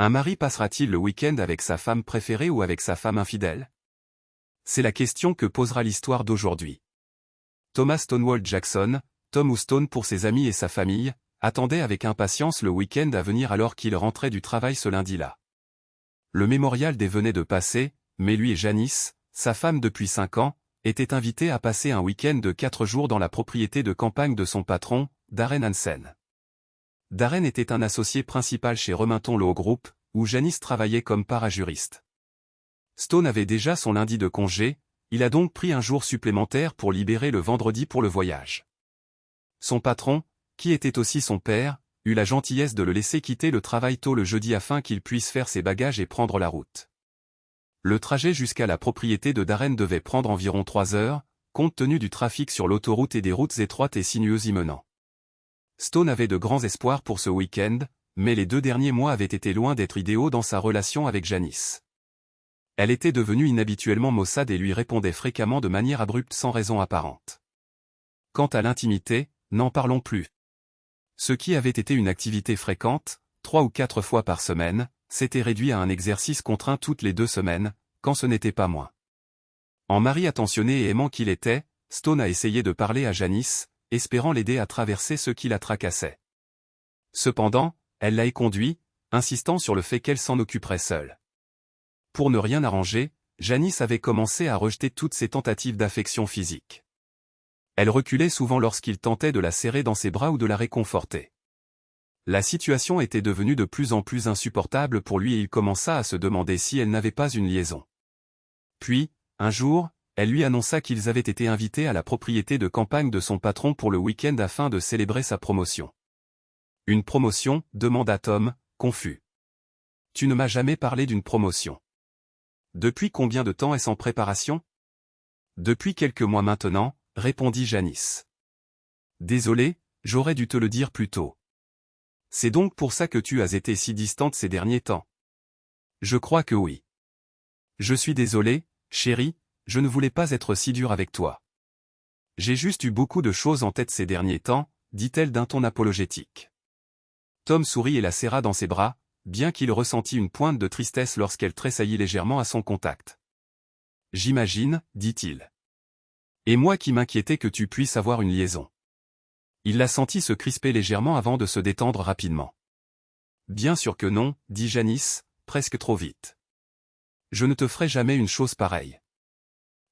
Un mari passera-t-il le week-end avec sa femme préférée ou avec sa femme infidèle? C'est la question que posera l'histoire d'aujourd'hui. Thomas Stonewall Jackson, Tom ou Stone pour ses amis et sa famille, attendait avec impatience le week-end à venir alors qu'il rentrait du travail ce lundi-là. Le Memorial Day venait de passer, mais lui et Janice, sa femme depuis 5 ans, étaient invités à passer un week-end de 4 jours dans la propriété de campagne de son patron, Darren Hansen. Darren était un associé principal chez Remington Law Group, où Janice travaillait comme parajuriste. Stone avait déjà son lundi de congé, il a donc pris un jour supplémentaire pour libérer le vendredi pour le voyage. Son patron, qui était aussi son père, eut la gentillesse de le laisser quitter le travail tôt le jeudi afin qu'il puisse faire ses bagages et prendre la route. Le trajet jusqu'à la propriété de Darren devait prendre environ 3 heures, compte tenu du trafic sur l'autoroute et des routes étroites et sinueuses y menant. Stone avait de grands espoirs pour ce week-end, mais les 2 derniers mois avaient été loin d'être idéaux dans sa relation avec Janice. Elle était devenue inhabituellement maussade et lui répondait fréquemment de manière abrupte sans raison apparente. Quant à l'intimité, n'en parlons plus. Ce qui avait été une activité fréquente, 3 ou 4 fois par semaine, s'était réduit à un exercice contraint toutes les 2 semaines, quand ce n'était pas moins. En mari attentionné et aimant qu'il était, Stone a essayé de parler à Janice, espérant l'aider à traverser ce qui la tracassait. Cependant, elle l'a éconduit, insistant sur le fait qu'elle s'en occuperait seule. Pour ne rien arranger, Janice avait commencé à rejeter toutes ses tentatives d'affection physique. Elle reculait souvent lorsqu'il tentait de la serrer dans ses bras ou de la réconforter. La situation était devenue de plus en plus insupportable pour lui et il commença à se demander si elle n'avait pas une liaison. Puis, un jour, elle lui annonça qu'ils avaient été invités à la propriété de campagne de son patron pour le week-end afin de célébrer sa promotion. « Une promotion ?» demanda Tom, confus. « Tu ne m'as jamais parlé d'une promotion. » Depuis combien de temps est-ce en préparation? Depuis quelques mois maintenant, répondit Janice. Désolé, j'aurais dû te le dire plus tôt. C'est donc pour ça que tu as été si distante ces derniers temps? Je crois que oui. Je suis désolé, chérie, je ne voulais pas être si dur avec toi. J'ai juste eu beaucoup de choses en tête ces derniers temps, dit-elle d'un ton apologétique. Tom sourit et la serra dans ses bras, bien qu'il ressentit une pointe de tristesse lorsqu'elle tressaillit légèrement à son contact. J'imagine, dit-il. Et moi qui m'inquiétais que tu puisses avoir une liaison. Il la sentit se crisper légèrement avant de se détendre rapidement. Bien sûr que non, dit Janice, presque trop vite. Je ne te ferai jamais une chose pareille.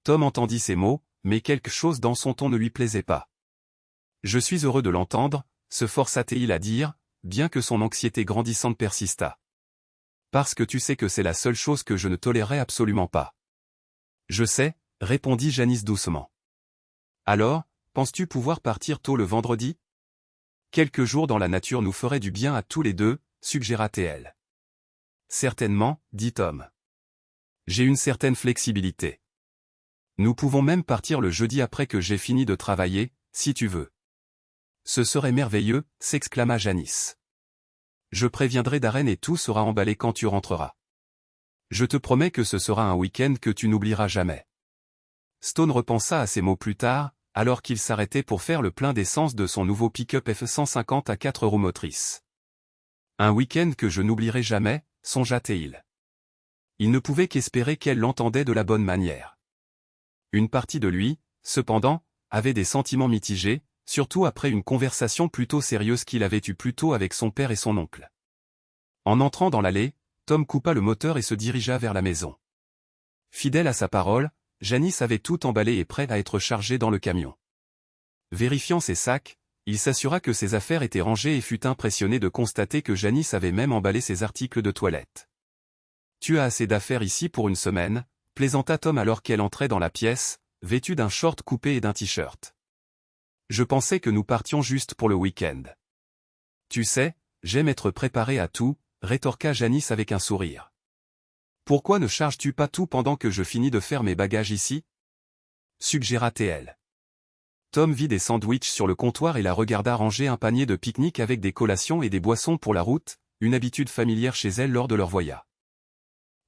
Tom entendit ces mots, mais quelque chose dans son ton ne lui plaisait pas. Je suis heureux de l'entendre, se força-t-il à dire, bien que son anxiété grandissante persistât. Parce que tu sais que c'est la seule chose que je ne tolérerai absolument pas. Je sais, répondit Janice doucement. Alors, penses-tu pouvoir partir tôt le vendredi? Quelques jours dans la nature nous feraient du bien à tous les deux, suggéra-t-elle. Certainement, dit Tom. J'ai une certaine flexibilité. Nous pouvons même partir le jeudi après que j'ai fini de travailler, si tu veux. Ce serait merveilleux, s'exclama Janice. Je préviendrai Darren et tout sera emballé quand tu rentreras. Je te promets que ce sera un week-end que tu n'oublieras jamais. Stone repensa à ces mots plus tard, alors qu'il s'arrêtait pour faire le plein d'essence de son nouveau pick-up F-150 à 4 roues motrices. Un week-end que je n'oublierai jamais, songea-t-il. Il ne pouvait qu'espérer qu'elle l'entendait de la bonne manière. Une partie de lui, cependant, avait des sentiments mitigés, surtout après une conversation plutôt sérieuse qu'il avait eue plus tôt avec son père et son oncle. En entrant dans l'allée, Tom coupa le moteur et se dirigea vers la maison. Fidèle à sa parole, Janice avait tout emballé et prêt à être chargé dans le camion. Vérifiant ses sacs, il s'assura que ses affaires étaient rangées et fut impressionné de constater que Janice avait même emballé ses articles de toilette. « Tu as assez d'affaires ici pour une semaine », plaisanta Tom alors qu'elle entrait dans la pièce, vêtue d'un short coupé et d'un t-shirt. « Je pensais que nous partions juste pour le week-end. »« Tu sais, j'aime être préparé à tout », rétorqua Janice avec un sourire. « Pourquoi ne charges-tu pas tout pendant que je finis de faire mes bagages ici ?» suggéra-t-elle. Tom vit des sandwichs sur le comptoir et la regarda ranger un panier de pique-nique avec des collations et des boissons pour la route, une habitude familière chez elle lors de leur voyage.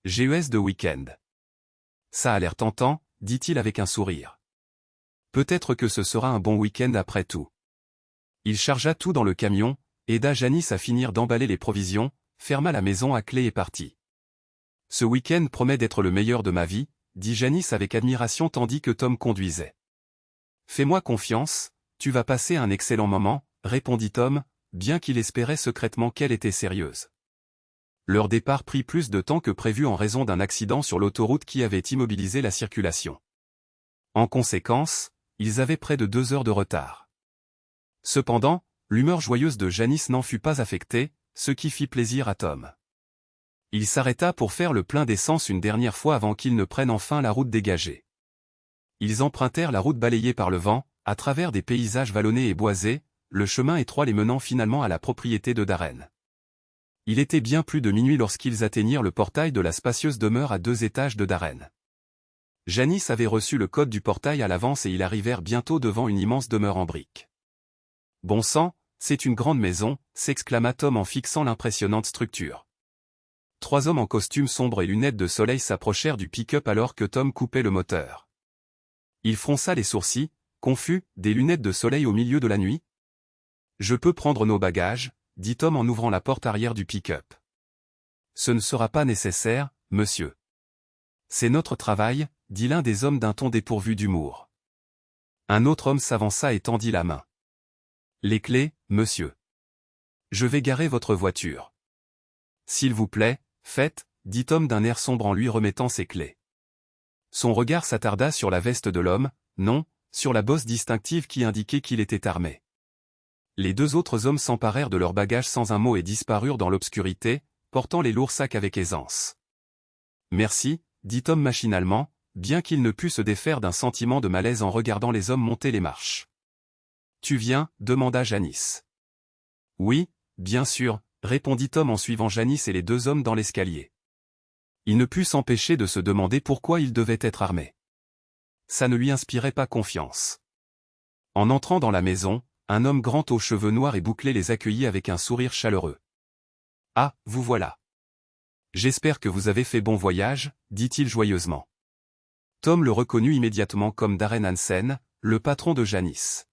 GES de week-end. Ça a l'air tentant, dit-il avec un sourire. Peut-être que ce sera un bon week-end après tout. Il chargea tout dans le camion, aida Janice à finir d'emballer les provisions, ferma la maison à clé et partit. Ce week-end promet d'être le meilleur de ma vie, dit Janice avec admiration tandis que Tom conduisait. Fais-moi confiance, tu vas passer un excellent moment, répondit Tom, bien qu'il espérait secrètement qu'elle était sérieuse. Leur départ prit plus de temps que prévu en raison d'un accident sur l'autoroute qui avait immobilisé la circulation. En conséquence, ils avaient près de 2 heures de retard. Cependant, l'humeur joyeuse de Janice n'en fut pas affectée, ce qui fit plaisir à Tom. Il s'arrêta pour faire le plein d'essence une dernière fois avant qu'ils ne prennent enfin la route dégagée. Ils empruntèrent la route balayée par le vent, à travers des paysages vallonnés et boisés, le chemin étroit les menant finalement à la propriété de Darren. Il était bien plus de minuit lorsqu'ils atteignirent le portail de la spacieuse demeure à 2 étages de Darren. Janice avait reçu le code du portail à l'avance et ils arrivèrent bientôt devant une immense demeure en briques. « Bon sang, c'est une grande maison », s'exclama Tom en fixant l'impressionnante structure. 3 hommes en costume sombre et lunettes de soleil s'approchèrent du pick-up alors que Tom coupait le moteur. Il fronça les sourcils, confus, des lunettes de soleil au milieu de la nuit. « Je peux prendre nos bagages », dit Tom en ouvrant la porte arrière du pick-up. « Ce ne sera pas nécessaire, monsieur. C'est notre travail, dit l'un des hommes d'un ton dépourvu d'humour. Un autre homme s'avança et tendit la main. « Les clés, monsieur. Je vais garer votre voiture. »« S'il vous plaît, faites, » dit Tom d'un air sombre en lui remettant ses clés. Son regard s'attarda sur la veste de l'homme, non, sur la bosse distinctive qui indiquait qu'il était armé. Les 2 autres hommes s'emparèrent de leurs bagages sans un mot et disparurent dans l'obscurité, portant les lourds sacs avec aisance. « Merci, » dit Tom machinalement, bien qu'il ne pût se défaire d'un sentiment de malaise en regardant les hommes monter les marches. « Tu viens ?» demanda Janice. « Oui, bien sûr », répondit Tom en suivant Janice et les 2 hommes dans l'escalier. Il ne put s'empêcher de se demander pourquoi il devait être armé. Ça ne lui inspirait pas confiance. En entrant dans la maison, un homme grand aux cheveux noirs et bouclés les accueillit avec un sourire chaleureux. « Ah, vous voilà. J'espère que vous avez fait bon voyage, » dit-il joyeusement. Tom le reconnut immédiatement comme Darren Hansen, le patron de Janice.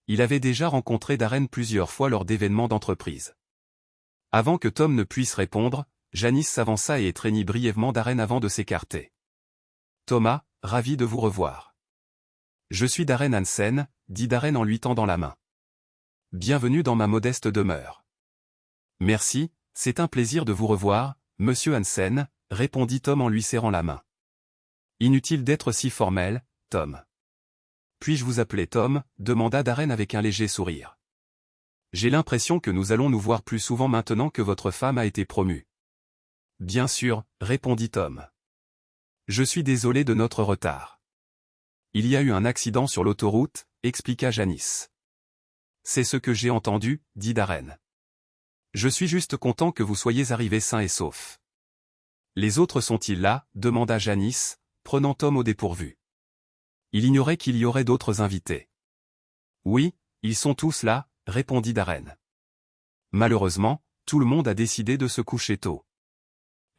Il avait déjà rencontré Darren plusieurs fois lors d'événements d'entreprise. Avant que Tom ne puisse répondre, Janice s'avança et étreignit brièvement Darren avant de s'écarter. « Thomas, ravi de vous revoir. »« Je suis Darren Hansen, » dit Darren en lui tendant la main. « Bienvenue dans ma modeste demeure. »« Merci, c'est un plaisir de vous revoir, monsieur Hansen, » répondit Tom en lui serrant la main. « Inutile d'être si formel, Tom. »« Puis-je vous appeler Tom ?» demanda Darren avec un léger sourire. « J'ai l'impression que nous allons nous voir plus souvent maintenant que votre femme a été promue. »« Bien sûr, » répondit Tom. « Je suis désolé de notre retard. Il y a eu un accident sur l'autoroute, » expliqua Janice. « C'est ce que j'ai entendu, » dit Darren. « Je suis juste content que vous soyez arrivés sains et saufs. »« Les autres sont-ils là ?» demanda Janice, prenant Tom au dépourvu. Il ignorait qu'il y aurait d'autres invités. « Oui, ils sont tous là, » répondit Darren. « Malheureusement, tout le monde a décidé de se coucher tôt.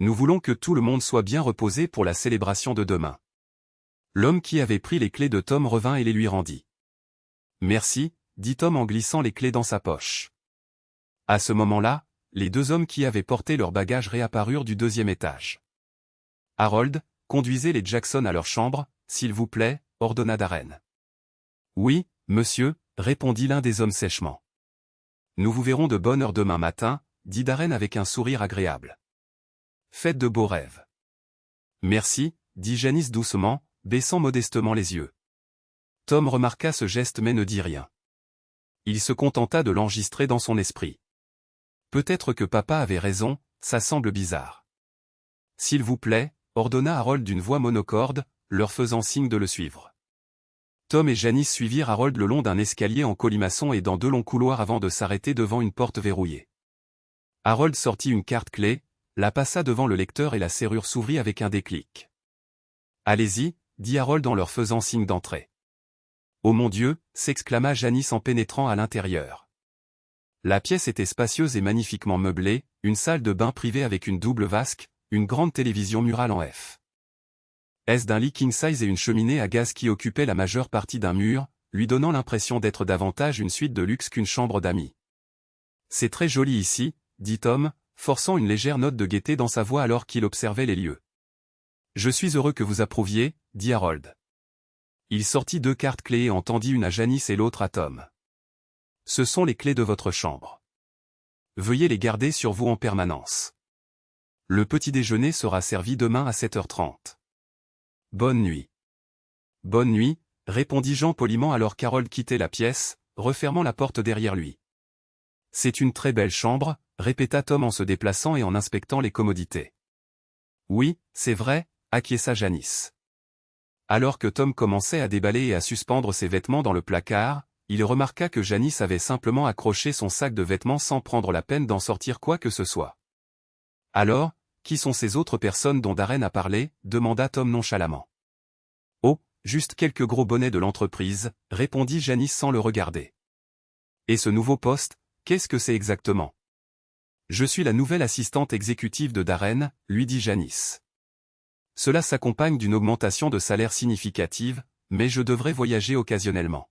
Nous voulons que tout le monde soit bien reposé pour la célébration de demain. » L'homme qui avait pris les clés de Tom revint et les lui rendit. « Merci, » dit Tom en glissant les clés dans sa poche. À ce moment-là, les 2 hommes qui avaient porté leurs bagages réapparurent du 2e étage. « Harold, conduisez les Jackson à leur chambre, s'il vous plaît, » ordonna Darren. « Oui, monsieur, » répondit l'un des hommes sèchement. « Nous vous verrons de bonne heure demain matin, » dit Darren avec un sourire agréable. « Faites de beaux rêves. »« Merci, » dit Janice doucement, baissant modestement les yeux. Tom remarqua ce geste mais ne dit rien. Il se contenta de l'enregistrer dans son esprit. Peut-être que papa avait raison, ça semble bizarre. « S'il vous plaît, » ordonna Harold d'une voix monocorde, leur faisant signe de le suivre. Tom et Janice suivirent Harold le long d'un escalier en colimaçon et dans 2 longs couloirs avant de s'arrêter devant une porte verrouillée. Harold sortit une carte clé, la passa devant le lecteur et la serrure s'ouvrit avec un déclic. « Allez-y, » dit Harold en leur faisant signe d'entrer. « Oh mon Dieu !» s'exclama Janice en pénétrant à l'intérieur. La pièce était spacieuse et magnifiquement meublée, une salle de bain privée avec une double vasque, une grande télévision murale en F. S d'un lit king size et une cheminée à gaz qui occupait la majeure partie d'un mur, lui donnant l'impression d'être davantage une suite de luxe qu'une chambre d'amis. « C'est très joli ici, » dit Tom, forçant une légère note de gaieté dans sa voix alors qu'il observait les lieux. « Je suis heureux que vous approuviez, » dit Harold. Il sortit 2 cartes clés et en tendit une à Janice et l'autre à Tom. « Ce sont les clés de votre chambre. Veuillez les garder sur vous en permanence. Le petit déjeuner sera servi demain à 7h30. Bonne nuit. » « Bonne nuit, » répondit Jean poliment alors qu'Harold quittait la pièce, refermant la porte derrière lui. « C'est une très belle chambre, » répéta Tom en se déplaçant et en inspectant les commodités. « Oui, c'est vrai, » acquiesça Janice. Alors que Tom commençait à déballer et à suspendre ses vêtements dans le placard, il remarqua que Janice avait simplement accroché son sac de vêtements sans prendre la peine d'en sortir quoi que ce soit. « Alors, qui sont ces autres personnes dont Darren a parlé » demanda Tom nonchalamment. « Oh, juste quelques gros bonnets de l'entreprise, » répondit Janice sans le regarder. « Et ce nouveau poste, qu'est-ce que c'est exactement ? » « Je suis la nouvelle assistante exécutive de Darren, » lui dit Janice. « Cela s'accompagne d'une augmentation de salaire significative, mais je devrais voyager occasionnellement. »«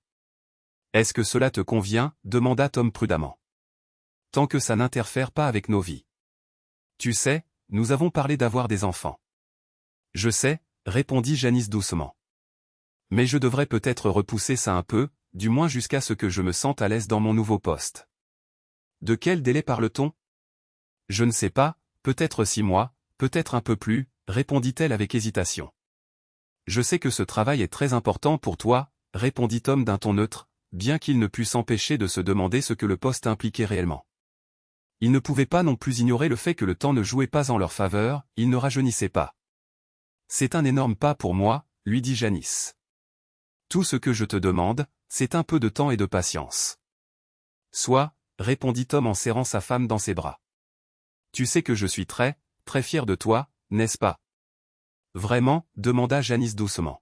Est-ce que cela te convient ?» demanda Tom prudemment. « Tant que ça n'interfère pas avec nos vies. Tu sais, nous avons parlé d'avoir des enfants. »« Je sais, » répondit Janice doucement. « Mais je devrais peut-être repousser ça un peu, du moins jusqu'à ce que je me sente à l'aise dans mon nouveau poste. »« De quel délai parle-t-on ? » « Je ne sais pas, peut-être 6 mois, peut-être un peu plus, » répondit-elle avec hésitation. « Je sais que ce travail est très important pour toi, » répondit Tom d'un ton neutre, bien qu'il ne pût s'empêcher de se demander ce que le poste impliquait réellement. Il ne pouvait pas non plus ignorer le fait que le temps ne jouait pas en leur faveur, il ne rajeunissait pas. « C'est un énorme pas pour moi, » lui dit Janice. « Tout ce que je te demande, c'est un peu de temps et de patience. »« Soit, » répondit Tom en serrant sa femme dans ses bras. Tu sais que je suis très, très fier de toi, n'est-ce pas ? Vraiment ? demanda Janice doucement.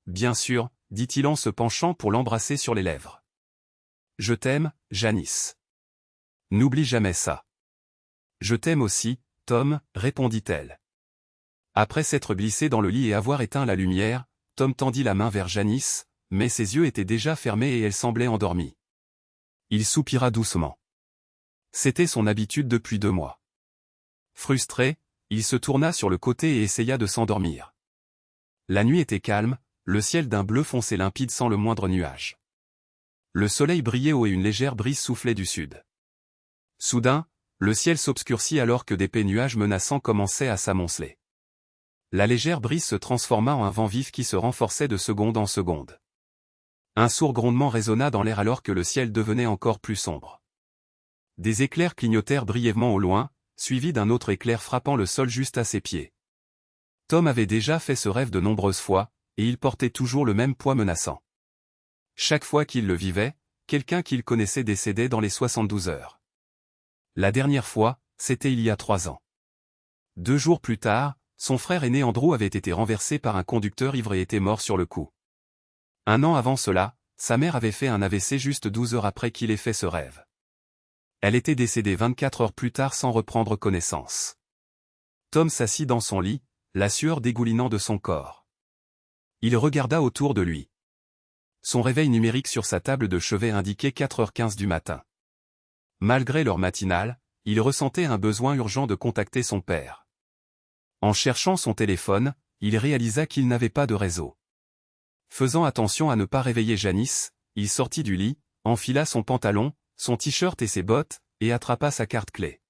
Bien sûr, dit-il en se penchant pour l'embrasser sur les lèvres. Je t'aime, Janice. N'oublie jamais ça. Je t'aime aussi, Tom, répondit-elle. Après s'être glissé dans le lit et avoir éteint la lumière, Tom tendit la main vers Janice, mais ses yeux étaient déjà fermés et elle semblait endormie. Il soupira doucement. C'était son habitude depuis 2 mois. Frustré, il se tourna sur le côté et essaya de s'endormir. La nuit était calme, le ciel d'un bleu foncé limpide sans le moindre nuage. Le soleil brillait haut et une légère brise soufflait du sud. Soudain, le ciel s'obscurcit alors que d'épais nuages menaçants commençaient à s'amonceler. La légère brise se transforma en un vent vif qui se renforçait de seconde en seconde. Un sourd grondement résonna dans l'air alors que le ciel devenait encore plus sombre. Des éclairs clignotèrent brièvement au loin, suivis d'un autre éclair frappant le sol juste à ses pieds. Tom avait déjà fait ce rêve de nombreuses fois, et il portait toujours le même poids menaçant. Chaque fois qu'il le vivait, quelqu'un qu'il connaissait décédait dans les 72 heures. La dernière fois, c'était il y a 3 ans. 2 jours plus tard, son frère aîné Andrew avait été renversé par un conducteur ivre et était mort sur le coup. 1 an avant cela, sa mère avait fait un AVC juste 12 heures après qu'il ait fait ce rêve. Elle était décédée 24 heures plus tard sans reprendre connaissance. Tom s'assit dans son lit, la sueur dégoulinant de son corps. Il regarda autour de lui. Son réveil numérique sur sa table de chevet indiquait 4h15 du matin. Malgré l'heure matinale, il ressentait un besoin urgent de contacter son père. En cherchant son téléphone, il réalisa qu'il n'avait pas de réseau. Faisant attention à ne pas réveiller Janice, il sortit du lit, enfila son pantalon, son t-shirt et ses bottes, et attrapa sa carte clé.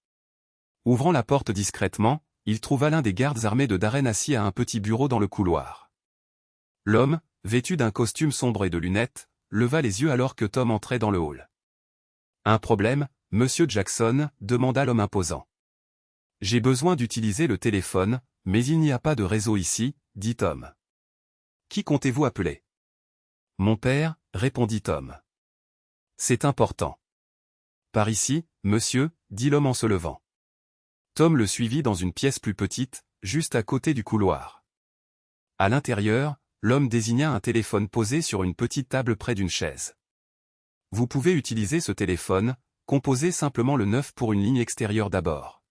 Ouvrant la porte discrètement, il trouva l'un des gardes armés de Darren assis à un petit bureau dans le couloir. L'homme, vêtu d'un costume sombre et de lunettes, leva les yeux alors que Tom entrait dans le hall. « Un problème, monsieur Jackson ?» demanda l'homme imposant. « J'ai besoin d'utiliser le téléphone, mais il n'y a pas de réseau ici, » dit Tom. « Qui comptez-vous appeler ? » « Mon père, » répondit Tom. « C'est important. »« Par ici, monsieur, » dit l'homme en se levant. Tom le suivit dans une pièce plus petite, juste à côté du couloir. À l'intérieur, l'homme désigna un téléphone posé sur une petite table près d'une chaise. « Vous pouvez utiliser ce téléphone, composez simplement le 9 pour une ligne extérieure d'abord. »«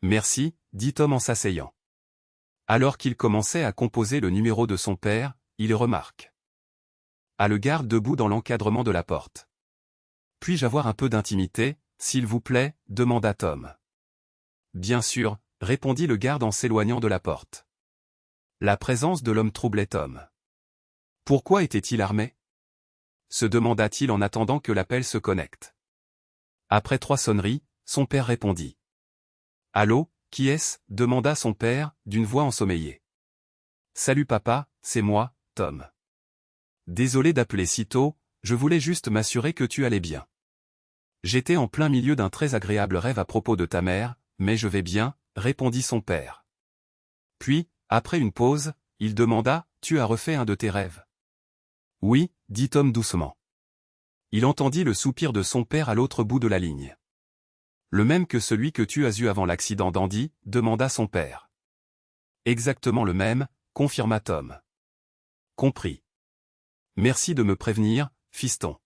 Merci, » dit Tom en s'asseyant. Alors qu'il commençait à composer le numéro de son père, il remarque. Ah, le garde debout dans l'encadrement de la porte. « Puis-je avoir un peu d'intimité, s'il vous plaît ?» demanda Tom. bien sûr, répondit le garde en s'éloignant de la porte. La présence de l'homme troublait Tom. Pourquoi était-il armé? Se demanda-t-il en attendant que l'appel se connecte. Après 3 sonneries, son père répondit. Allô, qui est-ce? Demanda son père, d'une voix ensommeillée. Salut papa, c'est moi, Tom. Désolé d'appeler si tôt, je voulais juste m'assurer que tu allais bien. J'étais en plein milieu d'un très agréable rêve à propos de ta mère, mais je vais bien, répondit son père. Puis, après une pause, il demanda, tu as refait un de tes rêves? Oui, dit Tom doucement. Il entendit le soupir de son père à l'autre bout de la ligne. Le même que celui que tu as eu avant l'accident d'Andy, demanda son père. Exactement le même, confirma Tom. Compris. Merci de me prévenir, fiston.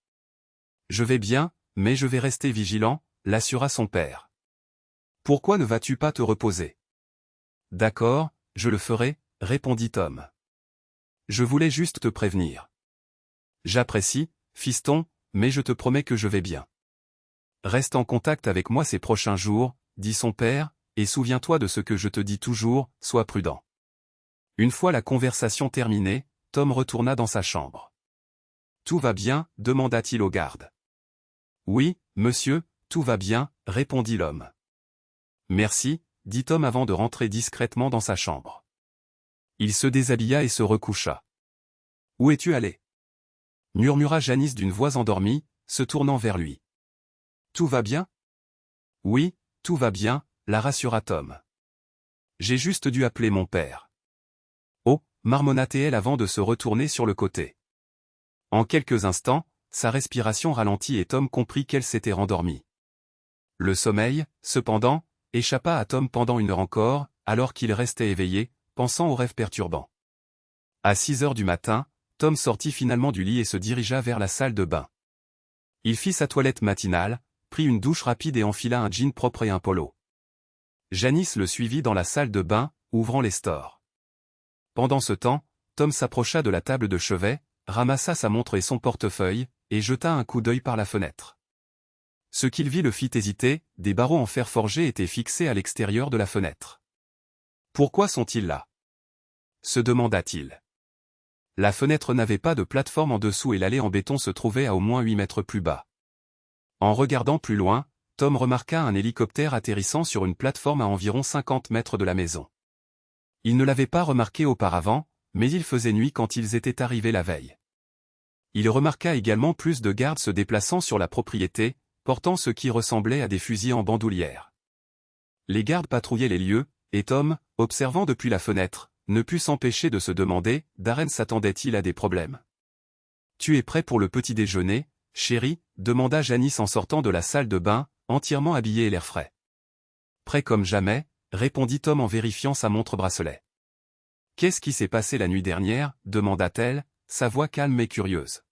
Je vais bien, mais je vais rester vigilant, l'assura son père. Pourquoi ne vas-tu pas te reposer? D'accord, je le ferai, répondit Tom. Je voulais juste te prévenir. J'apprécie, fiston, mais je te promets que je vais bien. Reste en contact avec moi ces prochains jours, dit son père, et souviens-toi de ce que je te dis toujours, sois prudent. Une fois la conversation terminée, Tom retourna dans sa chambre. Tout va bien, demanda-t-il au garde. Oui, monsieur, tout va bien, répondit l'homme. Merci, dit Tom avant de rentrer discrètement dans sa chambre. Il se déshabilla et se recoucha. Où es-tu allé? Murmura Janice d'une voix endormie, se tournant vers lui. Tout va bien? Oui, tout va bien, la rassura Tom. J'ai juste dû appeler mon père. Oh, marmonna-t-elle avant de se retourner sur le côté. En quelques instants, sa respiration ralentit et Tom comprit qu'elle s'était rendormie. Le sommeil, cependant, échappa à Tom pendant 1 heure encore, alors qu'il restait éveillé, pensant aux rêves perturbants. À 6 heures du matin, Tom sortit finalement du lit et se dirigea vers la salle de bain. Il fit sa toilette matinale, prit une douche rapide et enfila un jean propre et un polo. Janice le suivit dans la salle de bain, ouvrant les stores. Pendant ce temps, Tom s'approcha de la table de chevet, ramassa sa montre et son portefeuille, et jeta un coup d'œil par la fenêtre. Ce qu'il vit le fit hésiter, des barreaux en fer forgé étaient fixés à l'extérieur de la fenêtre. Pourquoi sont-ils là? Se demanda-t-il. La fenêtre n'avait pas de plateforme en dessous et l'allée en béton se trouvait à au moins 8 mètres plus bas. En regardant plus loin, Tom remarqua un hélicoptère atterrissant sur une plateforme à environ 50 mètres de la maison. Il ne l'avait pas remarqué auparavant, mais il faisait nuit quand ils étaient arrivés la veille. Il remarqua également plus de gardes se déplaçant sur la propriété, portant ce qui ressemblait à des fusils en bandoulière. Les gardes patrouillaient les lieux, et Tom, observant depuis la fenêtre, ne put s'empêcher de se demander, Darren s'attendait-il à des problèmes? Tu es prêt pour le petit déjeuner, chérie? Demanda Janice en sortant de la salle de bain, entièrement habillée et l'air frais. Prêt comme jamais, répondit Tom en vérifiant sa montre-bracelet. Qu'est-ce qui s'est passé la nuit dernière? Demanda-t-elle, sa voix calme et curieuse.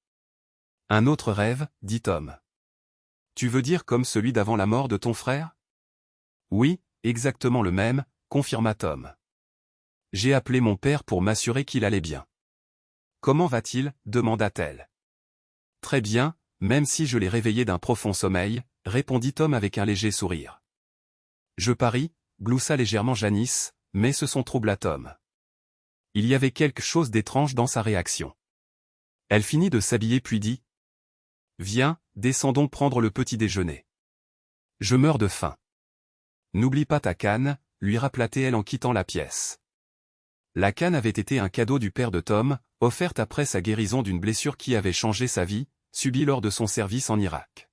Un autre rêve, dit Tom. Tu veux dire comme celui d'avant la mort de ton frère? Oui, exactement le même, confirma Tom. J'ai appelé mon père pour m'assurer qu'il allait bien. Comment va-t-il? Demanda-t-elle. Très bien, même si je l'ai réveillé d'un profond sommeil, répondit Tom avec un léger sourire. Je parie, gloussa légèrement Janice, mais ce son troubla Tom. Il y avait quelque chose d'étrange dans sa réaction. Elle finit de s'habiller puis dit. Viens, descendons prendre le petit déjeuner. Je meurs de faim. N'oublie pas ta canne, lui rappela-t-elle en quittant la pièce. La canne avait été un cadeau du père de Tom, offerte après sa guérison d'une blessure qui avait changé sa vie, subie lors de son service en Irak.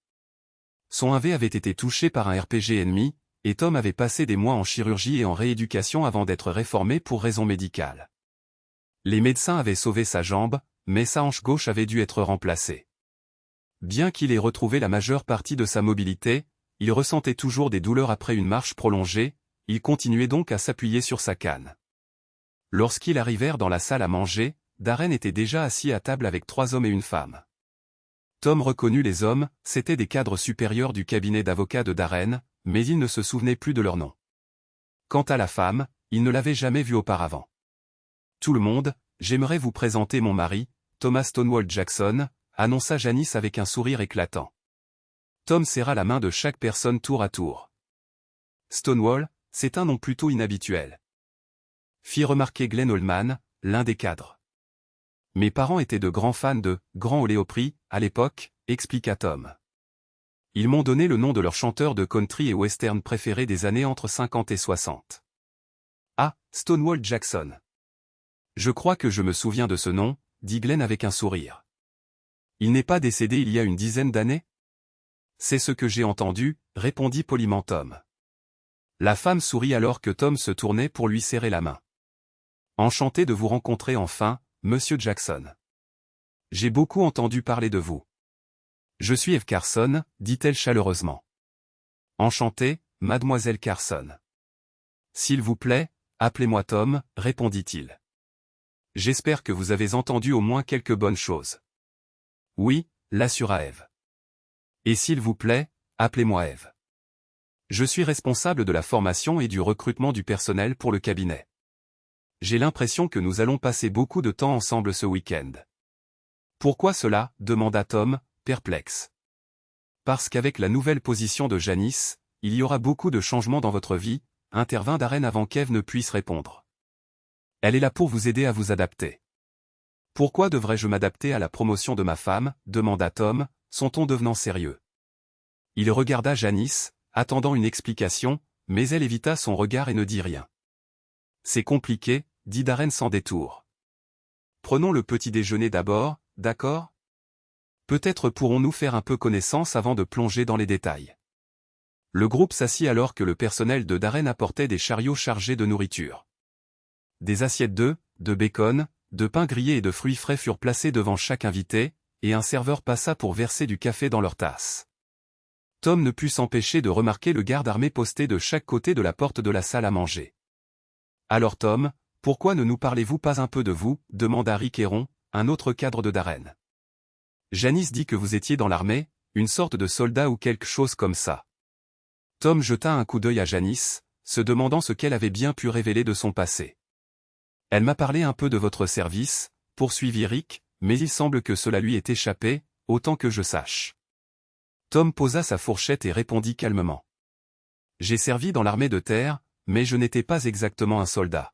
Son IV avait été touché par un RPG ennemi, et Tom avait passé des mois en chirurgie et en rééducation avant d'être réformé pour raisons médicales. Les médecins avaient sauvé sa jambe, mais sa hanche gauche avait dû être remplacée. Bien qu'il ait retrouvé la majeure partie de sa mobilité, il ressentait toujours des douleurs après une marche prolongée, il continuait donc à s'appuyer sur sa canne. Lorsqu'ils arrivèrent dans la salle à manger, Darren était déjà assis à table avec 3 hommes et une femme. Tom reconnut les hommes, c'étaient des cadres supérieurs du cabinet d'avocats de Darren, mais il ne se souvenait plus de leur nom. Quant à la femme, il ne l'avait jamais vue auparavant. Tout le monde, j'aimerais vous présenter mon mari, Thomas Stonewall Jackson, annonça Janice avec un sourire éclatant. Tom serra la main de chaque personne tour à tour. Stonewall, c'est un nom plutôt inhabituel. Fit remarquer Glenn Oldman, l'un des cadres. Mes parents étaient de grands fans de Grand Ole Opry, à l'époque, expliqua Tom. Ils m'ont donné le nom de leur chanteur de country et western préféré des années entre 50 et 60. Ah, Stonewall Jackson. Je crois que je me souviens de ce nom, dit Glenn avec un sourire. Il n'est pas décédé il y a une dizaine d'années? C'est ce que j'ai entendu, répondit poliment Tom. La femme sourit alors que Tom se tournait pour lui serrer la main. Enchanté de vous rencontrer enfin, monsieur Jackson. J'ai beaucoup entendu parler de vous. Je suis Eve Carson, dit-elle chaleureusement. Enchantée, mademoiselle Carson. S'il vous plaît, appelez-moi Tom, répondit-il. J'espère que vous avez entendu au moins quelques bonnes choses. Oui, l'assura Eve. Et s'il vous plaît, appelez-moi Eve. Je suis responsable de la formation et du recrutement du personnel pour le cabinet. J'ai l'impression que nous allons passer beaucoup de temps ensemble ce week-end. Pourquoi cela, demanda Tom, perplexe. Parce qu'avec la nouvelle position de Janice, il y aura beaucoup de changements dans votre vie, intervint Darren avant qu'Eve ne puisse répondre. Elle est là pour vous aider à vous adapter. Pourquoi devrais-je m'adapter à la promotion de ma femme, demanda Tom, son ton devenant sérieux. Il regarda Janice, attendant une explication, mais elle évita son regard et ne dit rien. C'est compliqué, dit Darren sans détour. Prenons le petit déjeuner d'abord, d'accord? Peut-être pourrons-nous faire un peu connaissance avant de plonger dans les détails. Le groupe s'assit alors que le personnel de Darren apportait des chariots chargés de nourriture. Des assiettes de bacon, de pain grillé et de fruits frais furent placées devant chaque invité, et un serveur passa pour verser du café dans leur tasse. Tom ne put s'empêcher de remarquer le garde armé posté de chaque côté de la porte de la salle à manger. Alors Tom, pourquoi ne nous parlez-vous pas un peu de vous, demanda Rick Heron, un autre cadre de Darren. Janice dit que vous étiez dans l'armée, une sorte de soldat ou quelque chose comme ça. Tom jeta un coup d'œil à Janice, se demandant ce qu'elle avait bien pu révéler de son passé. Elle m'a parlé un peu de votre service, poursuivit Rick, mais il semble que cela lui ait échappé, autant que je sache. Tom posa sa fourchette et répondit calmement. J'ai servi dans l'armée de terre, mais je n'étais pas exactement un soldat.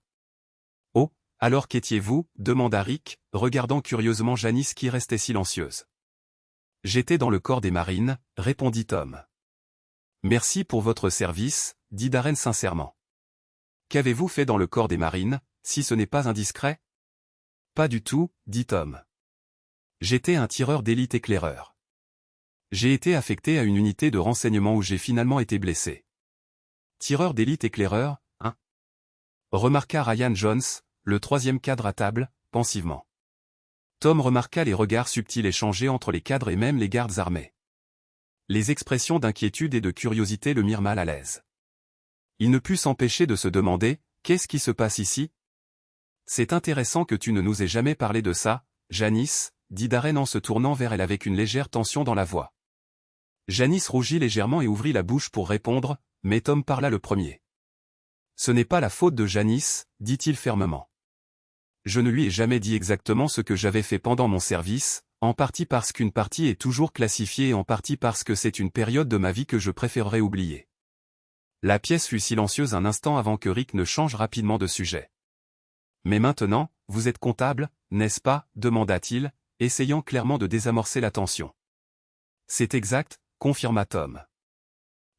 Oh, alors qu'étiez-vous, demanda Rick, regardant curieusement Janice qui restait silencieuse. J'étais dans le corps des marines, répondit Tom. Merci pour votre service, dit Darren sincèrement. Qu'avez-vous fait dans le corps des marines, si ce n'est pas indiscret? Pas du tout, dit Tom. J'étais un tireur d'élite éclaireur. J'ai été affecté à une unité de renseignement où j'ai finalement été blessé. Tireur d'élite éclaireur, hein? Remarqua Ryan Jones, le troisième cadre à table, pensivement. Tom remarqua les regards subtils échangés entre les cadres et même les gardes armés. Les expressions d'inquiétude et de curiosité le mirent mal à l'aise. Il ne put s'empêcher de se demander, qu'est-ce qui se passe ici? C'est intéressant que tu ne nous aies jamais parlé de ça, Janice, dit Darren en se tournant vers elle avec une légère tension dans la voix. Janice rougit légèrement et ouvrit la bouche pour répondre, mais Tom parla le premier. Ce n'est pas la faute de Janice, dit-il fermement. Je ne lui ai jamais dit exactement ce que j'avais fait pendant mon service, en partie parce qu'une partie est toujours classifiée et en partie parce que c'est une période de ma vie que je préférerais oublier. La pièce fut silencieuse un instant avant que Rick ne change rapidement de sujet. Mais maintenant, vous êtes comptable, n'est-ce pas, demanda-t-il, essayant clairement de désamorcer la tension. C'est exact, confirma Tom.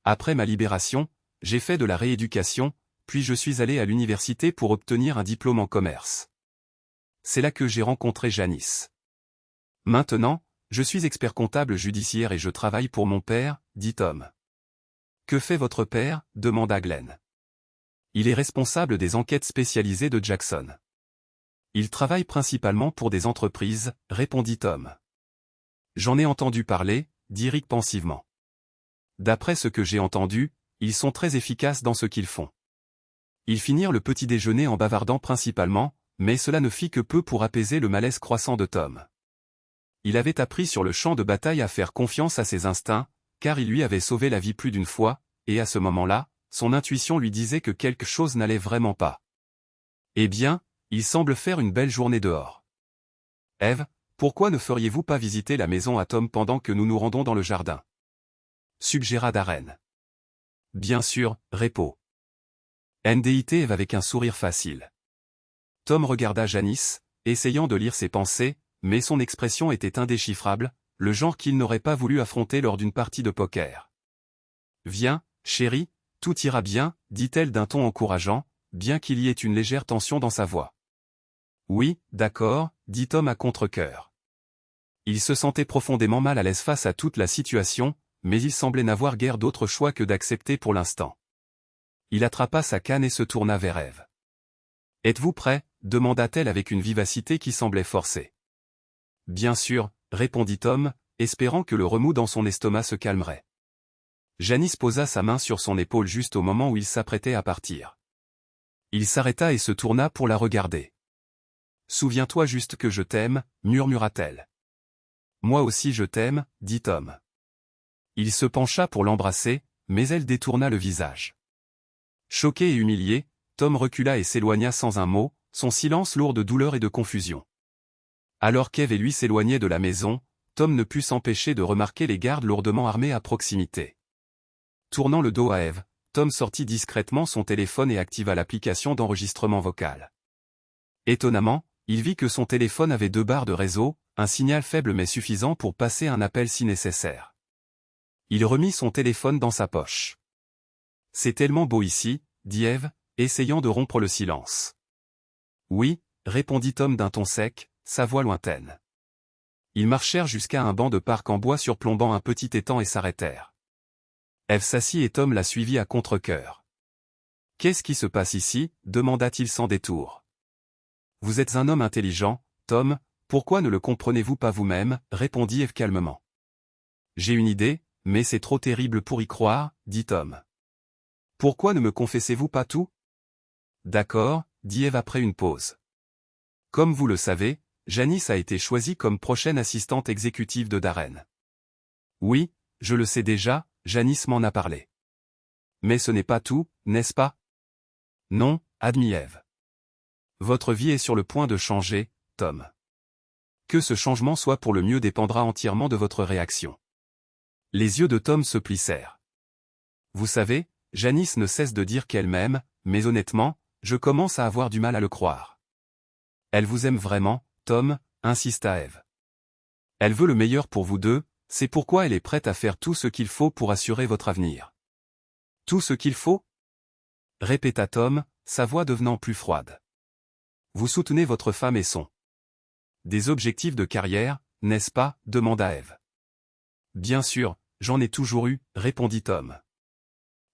Après ma libération, j'ai fait de la rééducation, puis je suis allé à l'université pour obtenir un diplôme en commerce. C'est là que j'ai rencontré Janice. Maintenant, je suis expert comptable judiciaire et je travaille pour mon père, dit Tom. Que fait votre père, demanda Glenn. Il est responsable des enquêtes spécialisées de Jackson. Il travaille principalement pour des entreprises, répondit Tom. J'en ai entendu parler, dit Rick pensivement. D'après ce que j'ai entendu, ils sont très efficaces dans ce qu'ils font. Ils finirent le petit déjeuner en bavardant principalement, mais cela ne fit que peu pour apaiser le malaise croissant de Tom. Il avait appris sur le champ de bataille à faire confiance à ses instincts, car il lui avait sauvé la vie plus d'une fois, et à ce moment-là, son intuition lui disait que quelque chose n'allait vraiment pas. Eh bien, il semble faire une belle journée dehors. Eve, pourquoi ne feriez-vous pas visiter la maison à Tom pendant que nous nous rendons dans le jardin? Suggéra Darren. Bien sûr, Repo. NDIT Eve avec un sourire facile. Tom regarda Janice, essayant de lire ses pensées, mais son expression était indéchiffrable, le genre qu'il n'aurait pas voulu affronter lors d'une partie de poker. Viens, chérie, tout ira bien, dit-elle d'un ton encourageant, bien qu'il y ait une légère tension dans sa voix. Oui, d'accord, dit Tom à contre-cœur. Il se sentait profondément mal à l'aise face à toute la situation, mais il semblait n'avoir guère d'autre choix que d'accepter pour l'instant. Il attrapa sa canne et se tourna vers Eve. « Êtes-vous prêt ?» demanda-t-elle avec une vivacité qui semblait forcée. « Bien sûr », répondit Tom, espérant que le remous dans son estomac se calmerait. Janice posa sa main sur son épaule juste au moment où il s'apprêtait à partir. Il s'arrêta et se tourna pour la regarder. « Souviens-toi juste que je t'aime », murmura-t-elle. « Moi aussi je t'aime », dit Tom. Il se pencha pour l'embrasser, mais elle détourna le visage. Choqué et humilié, Tom recula et s'éloigna sans un mot, son silence lourd de douleur et de confusion. Alors qu'Eve et lui s'éloignaient de la maison, Tom ne put s'empêcher de remarquer les gardes lourdement armés à proximité. Tournant le dos à Eve, Tom sortit discrètement son téléphone et activa l'application d'enregistrement vocal. Étonnamment, il vit que son téléphone avait 2 barres de réseau, un signal faible mais suffisant pour passer un appel si nécessaire. Il remit son téléphone dans sa poche. « C'est tellement beau ici », dit Eve, essayant de rompre le silence. « Oui », répondit Tom d'un ton sec, sa voix lointaine. Ils marchèrent jusqu'à un banc de parc en bois surplombant un petit étang et s'arrêtèrent. Eve s'assit et Tom la suivit à contre-cœur. « Qu'est-ce qui se passe ici ?» demanda-t-il sans détour. « Vous êtes un homme intelligent, Tom, pourquoi ne le comprenez-vous pas vous-même ?» répondit Eve calmement. « J'ai une idée, mais c'est trop terrible pour y croire, » dit Tom. « Pourquoi ne me confessez-vous pas tout ?» D'accord, dit Eve après une pause. Comme vous le savez, Janice a été choisie comme prochaine assistante exécutive de Darren. Oui, je le sais déjà, Janice m'en a parlé. Mais ce n'est pas tout, n'est-ce pas? Non, admit Eve. Votre vie est sur le point de changer, Tom. Que ce changement soit pour le mieux dépendra entièrement de votre réaction. Les yeux de Tom se plissèrent. Vous savez, Janice ne cesse de dire qu'elle m'aime, mais honnêtement, je commence à avoir du mal à le croire. Elle vous aime vraiment, Tom, insista Eve. Elle veut le meilleur pour vous deux, c'est pourquoi elle est prête à faire tout ce qu'il faut pour assurer votre avenir. Tout ce qu'il faut? Répéta Tom, sa voix devenant plus froide. Vous soutenez votre femme et son. Des objectifs de carrière, n'est-ce pas? Demanda Eve. Bien sûr, j'en ai toujours eu, répondit Tom.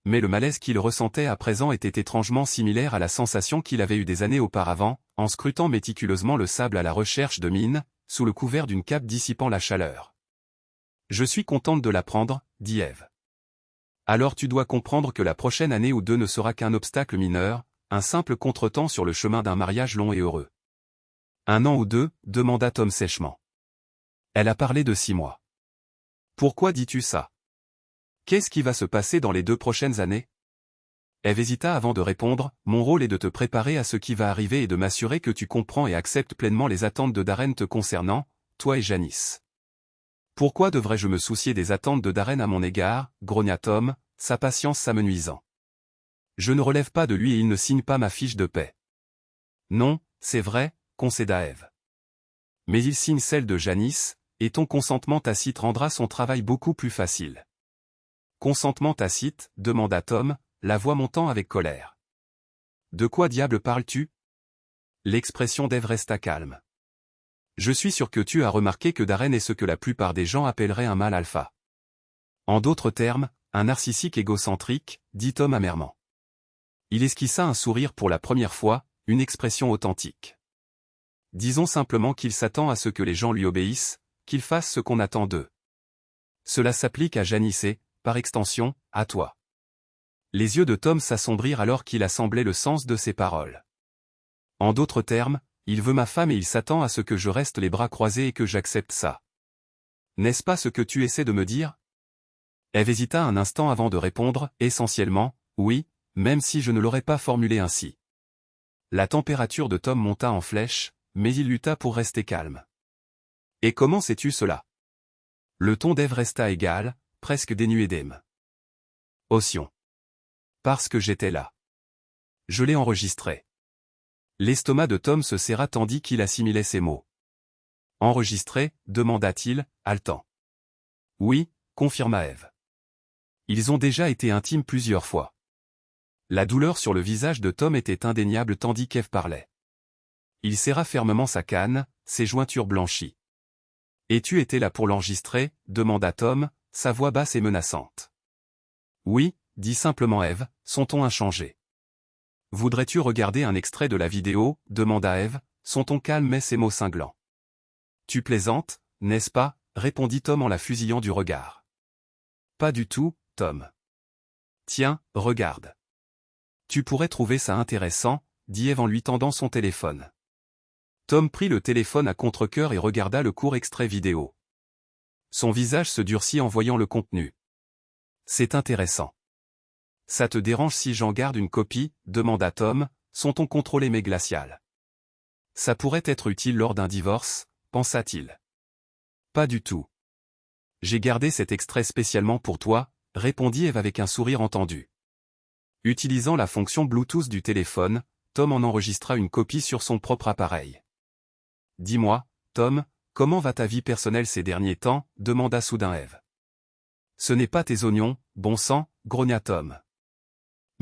Mais le malaise qu'il ressentait à présent était étrangement similaire à la sensation qu'il avait eue des années auparavant, en scrutant méticuleusement le sable à la recherche de mines, sous le couvert d'une cape dissipant la chaleur. Je suis contente de l'apprendre, dit Eve. Alors tu dois comprendre que la prochaine année ou deux ne sera qu'un obstacle mineur, un simple contretemps sur le chemin d'un mariage long et heureux. 1 an ou 2, demanda Tom sèchement. Elle a parlé de 6 mois. Pourquoi dis-tu ça? Qu'est-ce qui va se passer dans les 2 prochaines années? Eve hésita avant de répondre, mon rôle est de te préparer à ce qui va arriver et de m'assurer que tu comprends et acceptes pleinement les attentes de Darren te concernant, toi et Janice. Pourquoi devrais-je me soucier des attentes de Darren à mon égard, grogna Tom, sa patience s'amenuisant. Je ne relève pas de lui et il ne signe pas ma fiche de paix. Non, c'est vrai, concéda Eve. Mais il signe celle de Janice, et ton consentement tacite rendra son travail beaucoup plus facile. Consentement tacite, demanda Tom, la voix montant avec colère. De quoi diable parles-tu? L'expression d'Eve resta calme. Je suis sûr que tu as remarqué que Darren est ce que la plupart des gens appelleraient un mâle alpha. En d'autres termes, un narcissique égocentrique, dit Tom amèrement. Il esquissa un sourire pour la première fois, une expression authentique. Disons simplement qu'il s'attend à ce que les gens lui obéissent, qu'il fasse ce qu'on attend d'eux. Cela s'applique à Janice et, par extension, à toi. Les yeux de Tom s'assombrirent alors qu'il assemblait le sens de ses paroles. En d'autres termes, il veut ma femme et il s'attend à ce que je reste les bras croisés et que j'accepte ça. N'est-ce pas ce que tu essaies de me dire? Eve hésita un instant avant de répondre, essentiellement, oui, même si je ne l'aurais pas formulé ainsi. La température de Tom monta en flèche, mais il lutta pour rester calme. Et comment sais-tu cela? Le ton d'Eve resta égal, presque dénué d'âme. Osion. Parce que j'étais là. Je l'ai enregistré. L'estomac de Tom se serra tandis qu'il assimilait ces mots. Enregistré, demanda-t-il, haletant. Oui, confirma Eve. Ils ont déjà été intimes plusieurs fois. La douleur sur le visage de Tom était indéniable tandis qu'Eve parlait. Il serra fermement sa canne, ses jointures blanchies. Et tu étais là pour l'enregistrer, demanda Tom, sa voix basse et menaçante. Oui, dit simplement Eve, son ton inchangé. Voudrais-tu regarder un extrait de la vidéo, demanda Eve, son ton calme mais ses mots cinglants. Tu plaisantes, n'est-ce pas, répondit Tom en la fusillant du regard. Pas du tout, Tom. Tiens, regarde. Tu pourrais trouver ça intéressant, dit Eve en lui tendant son téléphone. Tom prit le téléphone à contre-cœur et regarda le court extrait vidéo. Son visage se durcit en voyant le contenu. C'est intéressant. Ça te dérange si j'en garde une copie, demanda Tom, son ton contrôlé mais glacial. Ça pourrait être utile lors d'un divorce, pensa-t-il. Pas du tout. J'ai gardé cet extrait spécialement pour toi, répondit Eve avec un sourire entendu. Utilisant la fonction Bluetooth du téléphone, Tom en enregistra une copie sur son propre appareil. Dis-moi, Tom, comment va ta vie personnelle ces derniers temps, demanda soudain Eve. Ce n'est pas tes oignons, bon sang, grogna Tom.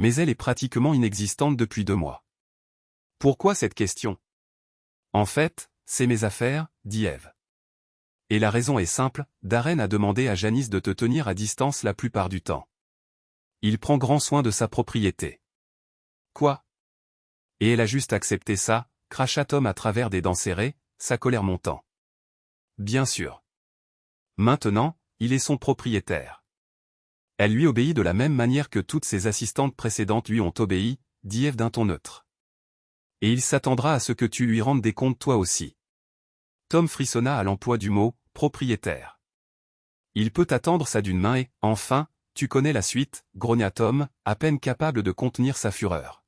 Mais elle est pratiquement inexistante depuis 2 mois. Pourquoi cette question? En fait, c'est mes affaires, dit Eve. Et la raison est simple, Darren a demandé à Janice de te tenir à distance la plupart du temps. Il prend grand soin de sa propriété. Quoi? Et elle a juste accepté ça, cracha Tom à travers des dents serrées, sa colère montant. Bien sûr. Maintenant, il est son propriétaire. Elle lui obéit de la même manière que toutes ses assistantes précédentes lui ont obéi, dit Eve d'un ton neutre. Et il s'attendra à ce que tu lui rendes des comptes toi aussi. Tom frissonna à l'emploi du mot « propriétaire ». Il peut attendre ça d'une main et, enfin, tu connais la suite, grogna Tom, à peine capable de contenir sa fureur.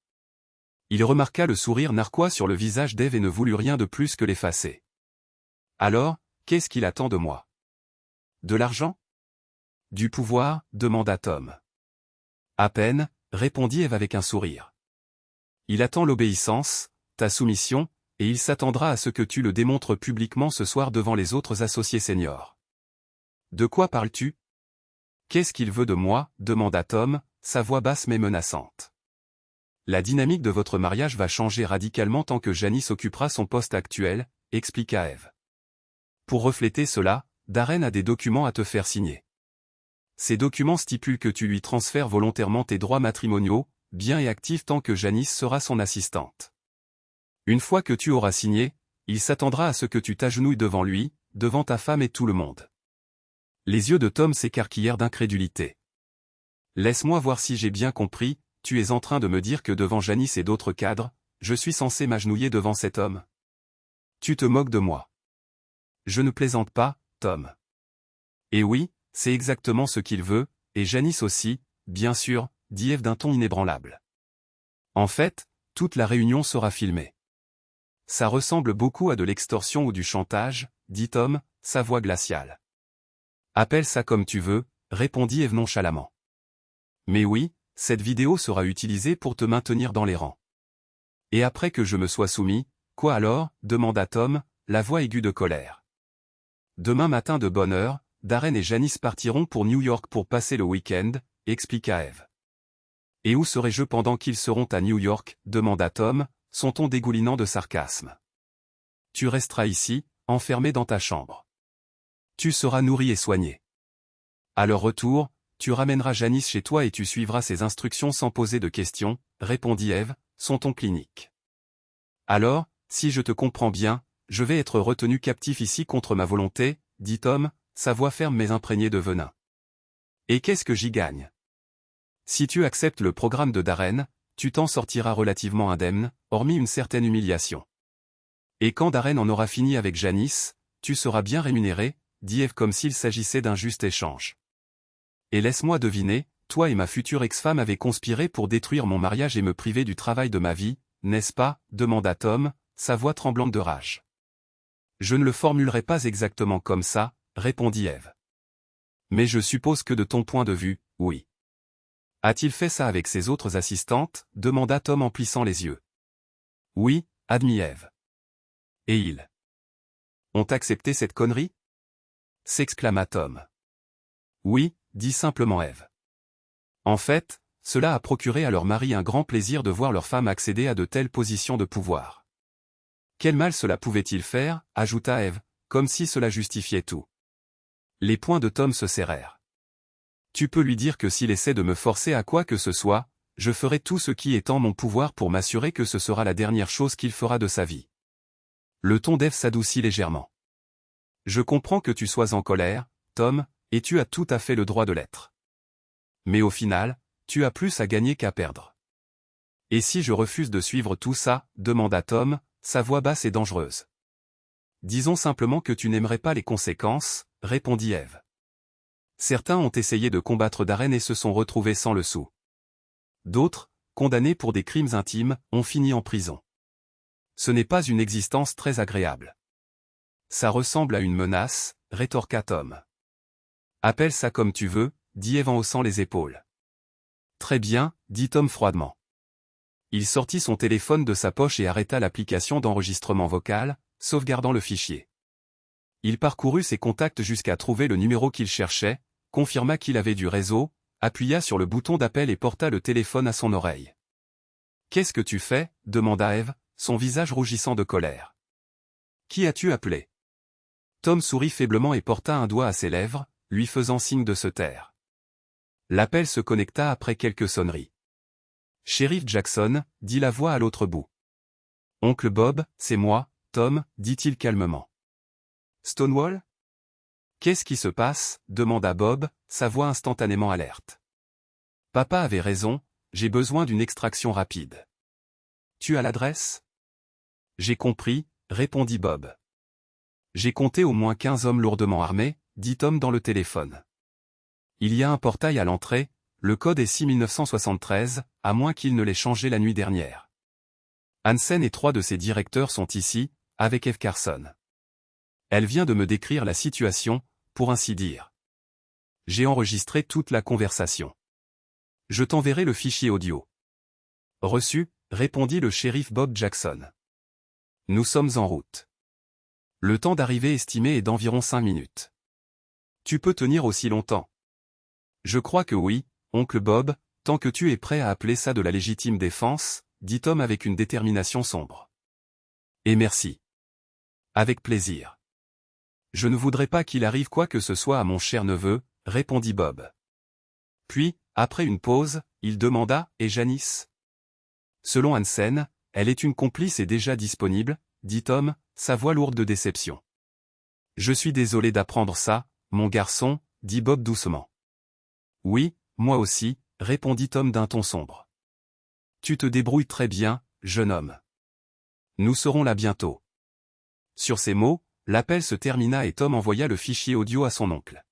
Il remarqua le sourire narquois sur le visage d'Eve et ne voulut rien de plus que l'effacer. Alors, qu'est-ce qu'il attend de moi? De l'argent? Du pouvoir, demanda Tom. À peine, répondit Eve avec un sourire. Il attend l'obéissance, ta soumission, et il s'attendra à ce que tu le démontres publiquement ce soir devant les autres associés seniors. De quoi parles-tu? Qu'est-ce qu'il veut de moi? Demanda Tom, sa voix basse mais menaçante. La dynamique de votre mariage va changer radicalement tant que Janice occupera son poste actuel, expliqua Eve. Pour refléter cela, Darren a des documents à te faire signer. Ces documents stipulent que tu lui transfères volontairement tes droits matrimoniaux, biens et actifs tant que Janice sera son assistante. Une fois que tu auras signé, il s'attendra à ce que tu t'agenouilles devant lui, devant ta femme et tout le monde. Les yeux de Tom s'écarquillèrent d'incrédulité. Laisse-moi voir si j'ai bien compris, tu es en train de me dire que devant Janice et d'autres cadres, je suis censé m'agenouiller devant cet homme. Tu te moques de moi. Je ne plaisante pas, Tom. Et oui, c'est exactement ce qu'il veut, et Janice aussi, bien sûr, dit Eve d'un ton inébranlable. En fait, toute la réunion sera filmée. Ça ressemble beaucoup à de l'extorsion ou du chantage, dit Tom, sa voix glaciale. Appelle ça comme tu veux, répondit Eve nonchalamment. Mais oui, cette vidéo sera utilisée pour te maintenir dans les rangs. Et après que je me sois soumis, quoi alors, demanda Tom, la voix aiguë de colère. Demain matin de bonne heure, Darren et Janice partiront pour New York pour passer le week-end, expliqua Eve. Et où serai-je pendant qu'ils seront à New York, demanda Tom, son ton dégoulinant de sarcasme. Tu resteras ici, enfermé dans ta chambre. Tu seras nourri et soigné. À leur retour, tu ramèneras Janice chez toi et tu suivras ses instructions sans poser de questions, répondit Eve, son ton clinique. Alors, si je te comprends bien, je vais être retenu captif ici contre ma volonté, dit Tom, sa voix ferme mais imprégnée de venin. Et qu'est-ce que j'y gagne? Si tu acceptes le programme de Darren, tu t'en sortiras relativement indemne, hormis une certaine humiliation. Et quand Darren en aura fini avec Janice, tu seras bien rémunéré, dit Eve comme s'il s'agissait d'un juste échange. Et laisse-moi deviner, toi et ma future ex-femme avez conspiré pour détruire mon mariage et me priver du travail de ma vie, n'est-ce pas, demanda Tom, sa voix tremblante de rage. Je ne le formulerai pas exactement comme ça, répondit Eve. Mais je suppose que de ton point de vue, oui. A-t-il fait ça avec ses autres assistantes? Demanda Tom en plissant les yeux. Oui, admit Eve. Et ils ont accepté cette connerie? S'exclama Tom. Oui, dit simplement Eve. En fait, cela a procuré à leur mari un grand plaisir de voir leur femme accéder à de telles positions de pouvoir. Quel mal cela pouvait-il faire, ajouta Eve, comme si cela justifiait tout. Les poings de Tom se serrèrent. Tu peux lui dire que s'il essaie de me forcer à quoi que ce soit, je ferai tout ce qui est en mon pouvoir pour m'assurer que ce sera la dernière chose qu'il fera de sa vie. Le ton d'Eve s'adoucit légèrement. Je comprends que tu sois en colère, Tom, et tu as tout à fait le droit de l'être. Mais au final, tu as plus à gagner qu'à perdre. Et si je refuse de suivre tout ça, demanda Tom, sa voix basse et dangereuse. Disons simplement que tu n'aimerais pas les conséquences, répondit Eve. Certains ont essayé de combattre Darren et se sont retrouvés sans le sou. D'autres, condamnés pour des crimes intimes, ont fini en prison. Ce n'est pas une existence très agréable. Ça ressemble à une menace, rétorqua Tom. Appelle ça comme tu veux, dit Eve en haussant les épaules. Très bien, dit Tom froidement. Il sortit son téléphone de sa poche et arrêta l'application d'enregistrement vocal, sauvegardant le fichier. Il parcourut ses contacts jusqu'à trouver le numéro qu'il cherchait, confirma qu'il avait du réseau, appuya sur le bouton d'appel et porta le téléphone à son oreille. « Qu'est-ce que tu fais » demanda Eve, son visage rougissant de colère. « Qui as-tu appelé » Tom sourit faiblement et porta un doigt à ses lèvres, lui faisant signe de se taire. L'appel se connecta après quelques sonneries. « Shérif Jackson, dit la voix à l'autre bout. « Oncle Bob, c'est moi, Tom, dit-il calmement. « Stonewall » ? Qu'est-ce qui se passe ? demanda Bob, sa voix instantanément alerte. Papa avait raison, j'ai besoin d'une extraction rapide. Tu as l'adresse ? J'ai compris, répondit Bob. J'ai compté au moins 15 hommes lourdement armés, dit Tom dans le téléphone. Il y a un portail à l'entrée, le code est 6973, à moins qu'il ne l'ait changé la nuit dernière. Hansen et 3 de ses directeurs sont ici, avec Eve Carson. Elle vient de me décrire la situation, pour ainsi dire. J'ai enregistré toute la conversation. Je t'enverrai le fichier audio. Reçu, répondit le shérif Bob Jackson. Nous sommes en route. Le temps d'arrivée estimé est d'environ 5 minutes. Tu peux tenir aussi longtemps. Je crois que oui, oncle Bob, tant que tu es prêt à appeler ça de la légitime défense, dit Tom avec une détermination sombre. Et merci. Avec plaisir. Je ne voudrais pas qu'il arrive quoi que ce soit à mon cher neveu, répondit Bob. Puis, après une pause, il demanda, et Janice ? Selon Hansen, elle est une complice et déjà disponible, dit Tom, sa voix lourde de déception. Je suis désolé d'apprendre ça, mon garçon, dit Bob doucement. Oui, moi aussi, répondit Tom d'un ton sombre. Tu te débrouilles très bien, jeune homme. Nous serons là bientôt. Sur ces mots, l'appel se termina et Tom envoya le fichier audio à son oncle.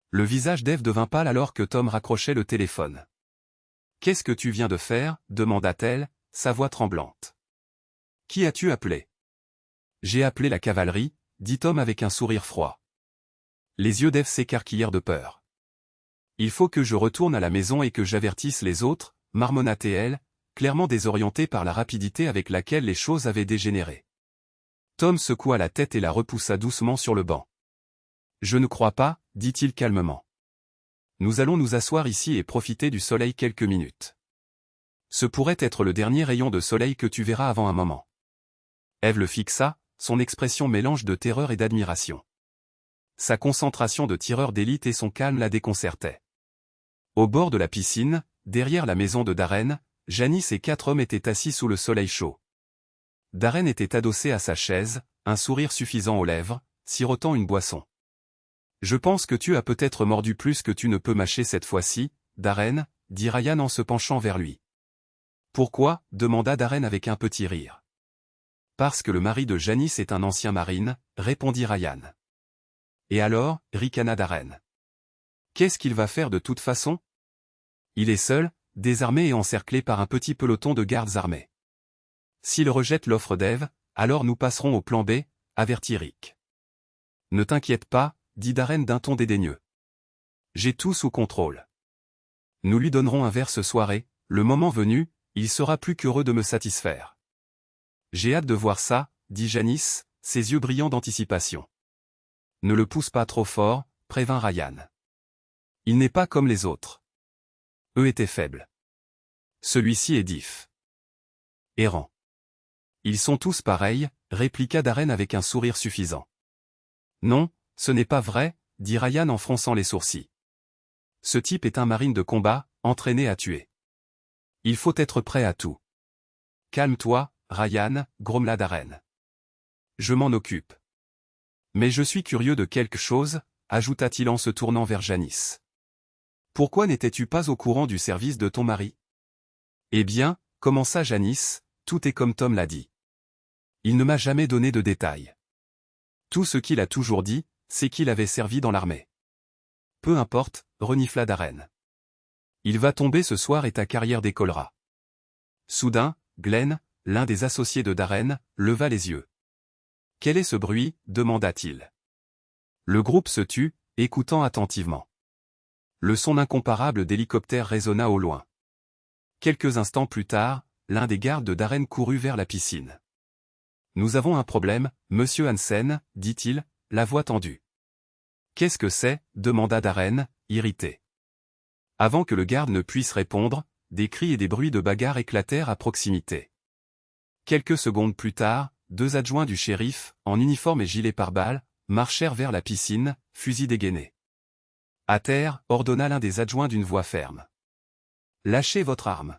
Le visage d'Eve devint pâle alors que Tom raccrochait le téléphone. « Qu'est-ce que tu viens de faire » demanda-t-elle, sa voix tremblante. « Qui as-tu appelé ?»« J'ai appelé la cavalerie » dit Tom avec un sourire froid. Les yeux d'Eve s'écarquillèrent de peur. « Il faut que je retourne à la maison et que j'avertisse les autres » marmonna-t-elle, clairement désorientée par la rapidité avec laquelle les choses avaient dégénéré. Tom secoua la tête et la repoussa doucement sur le banc. « Je ne crois pas, » dit-il calmement. « Nous allons nous asseoir ici et profiter du soleil quelques minutes. Ce pourrait être le dernier rayon de soleil que tu verras avant un moment. » Eve le fixa, son expression mélange de terreur et d'admiration. Sa concentration de tireur d'élite et son calme la déconcertaient. Au bord de la piscine, derrière la maison de Darren, Janice et 4 hommes étaient assis sous le soleil chaud. Darren était adossé à sa chaise, un sourire suffisant aux lèvres, sirotant une boisson. « Je pense que tu as peut-être mordu plus que tu ne peux mâcher cette fois-ci, Darren, » dit Ryan en se penchant vers lui. « Pourquoi » demanda Darren avec un petit rire. « Parce que le mari de Janice est un ancien marine, » répondit Ryan. « Et alors » ricana Darren. « Qu'est-ce qu'il va faire de toute façon ? Il est seul, désarmé et encerclé par un petit peloton de gardes armés. S'il rejette l'offre d'Eve, alors nous passerons au plan B, avertit Rick. Ne t'inquiète pas, dit Darren d'un ton dédaigneux. J'ai tout sous contrôle. Nous lui donnerons un verre ce soir et, le moment venu, il sera plus qu'heureux de me satisfaire. J'ai hâte de voir ça, dit Janice, ses yeux brillants d'anticipation. Ne le pousse pas trop fort, prévint Ryan. Il n'est pas comme les autres. Eux étaient faibles. Celui-ci est errant. Ils sont tous pareils, répliqua Darren avec un sourire suffisant. Non, ce n'est pas vrai, dit Ryan en fronçant les sourcils. Ce type est un marine de combat, entraîné à tuer. Il faut être prêt à tout. Calme-toi, Ryan, grommela Darren. Je m'en occupe. Mais je suis curieux de quelque chose, ajouta-t-il en se tournant vers Janice. Pourquoi n'étais-tu pas au courant du service de ton mari? Eh bien, commença Janice, tout est comme Tom l'a dit. Il ne m'a jamais donné de détails. Tout ce qu'il a toujours dit, c'est qu'il avait servi dans l'armée. Peu importe, renifla Darren. Il va tomber ce soir et ta carrière décollera. Soudain, Glenn, l'un des associés de Darren, leva les yeux. Quel est ce bruit? Demanda-t-il. Le groupe se tut, écoutant attentivement. Le son incomparable d'hélicoptères résonna au loin. Quelques instants plus tard, l'un des gardes de Darren courut vers la piscine. Nous avons un problème, monsieur Hansen, dit-il, la voix tendue. Qu'est-ce que c'est? Demanda Darren, irrité. Avant que le garde ne puisse répondre, des cris et des bruits de bagarre éclatèrent à proximité. Quelques secondes plus tard, deux adjoints du shérif, en uniforme et gilet pare-balles, marchèrent vers la piscine, fusils dégainés. À terre, ordonna l'un des adjoints d'une voix ferme. Lâchez votre arme.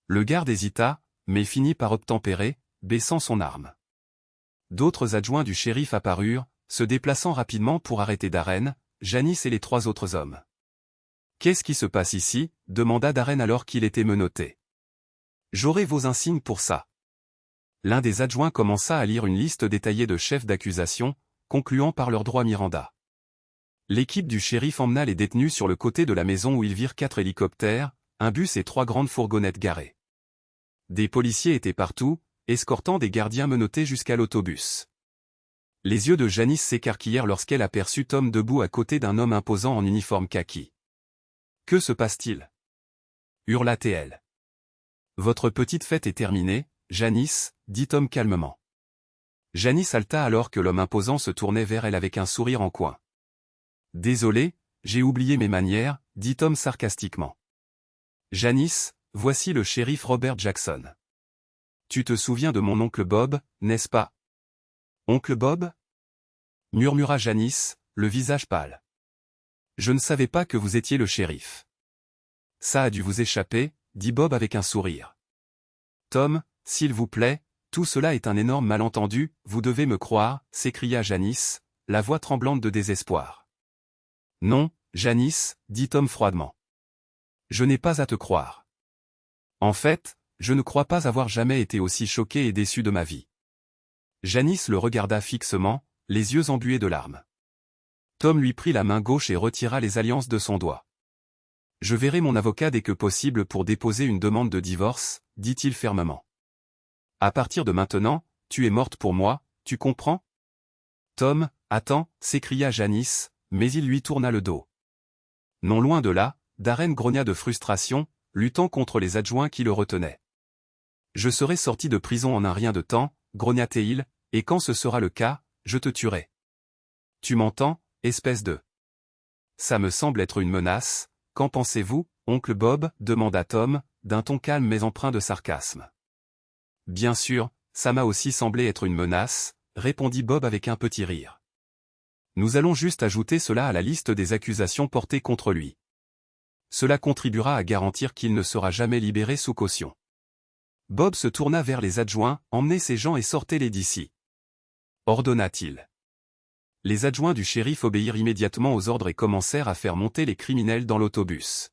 Le garde hésita, mais finit par obtempérer, baissant son arme. D'autres adjoints du shérif apparurent, se déplaçant rapidement pour arrêter Darren, Janice et les trois autres hommes. Qu'est-ce qui se passe ici? Demanda Darren alors qu'il était menotté. J'aurai vos insignes pour ça. L'un des adjoints commença à lire une liste détaillée de chefs d'accusation, concluant par leur droit Miranda. L'équipe du shérif emmena les détenus sur le côté de la maison où ils virent 4 hélicoptères, un bus et 3 grandes fourgonnettes garées. Des policiers étaient partout, escortant des gardiens menottés jusqu'à l'autobus. Les yeux de Janice s'écarquillèrent lorsqu'elle aperçut Tom debout à côté d'un homme imposant en uniforme kaki. « Que se passe-t-il » hurla-t-elle. « Votre petite fête est terminée, Janice, dit Tom calmement. » Janice halta alors que l'homme imposant se tournait vers elle avec un sourire en coin. « Désolé, j'ai oublié mes manières, dit Tom sarcastiquement. Janice, voici le shérif Robert Jackson. Tu te souviens de mon oncle Bob, n'est-ce pas? Oncle Bob? Murmura Janice, le visage pâle. Je ne savais pas que vous étiez le shérif. Ça a dû vous échapper, dit Bob avec un sourire. Tom, s'il vous plaît, tout cela est un énorme malentendu, vous devez me croire, s'écria Janice, la voix tremblante de désespoir. Non, Janice, dit Tom froidement. Je n'ai pas à te croire. En fait, je ne crois pas avoir jamais été aussi choqué et déçu de ma vie. Janice le regarda fixement, les yeux embués de larmes. Tom lui prit la main gauche et retira les alliances de son doigt. Je verrai mon avocat dès que possible pour déposer une demande de divorce, dit-il fermement. À partir de maintenant, tu es morte pour moi, tu comprends? Tom, attends, s'écria Janice, mais il lui tourna le dos. Non loin de là, Darren grogna de frustration, luttant contre les adjoints qui le retenaient. Je serai sorti de prison en un rien de temps, grogna-t-il, et quand ce sera le cas, je te tuerai. Tu m'entends, espèce de... Ça me semble être une menace, qu'en pensez-vous, oncle Bob? Demanda Tom, d'un ton calme mais empreint de sarcasme. Bien sûr, ça m'a aussi semblé être une menace, répondit Bob avec un petit rire. Nous allons juste ajouter cela à la liste des accusations portées contre lui. Cela contribuera à garantir qu'il ne sera jamais libéré sous caution. Bob se tourna vers les adjoints, emmenez ces gens et sortez-les d'ici. Ordonna-t-il. Les adjoints du shérif obéirent immédiatement aux ordres et commencèrent à faire monter les criminels dans l'autobus.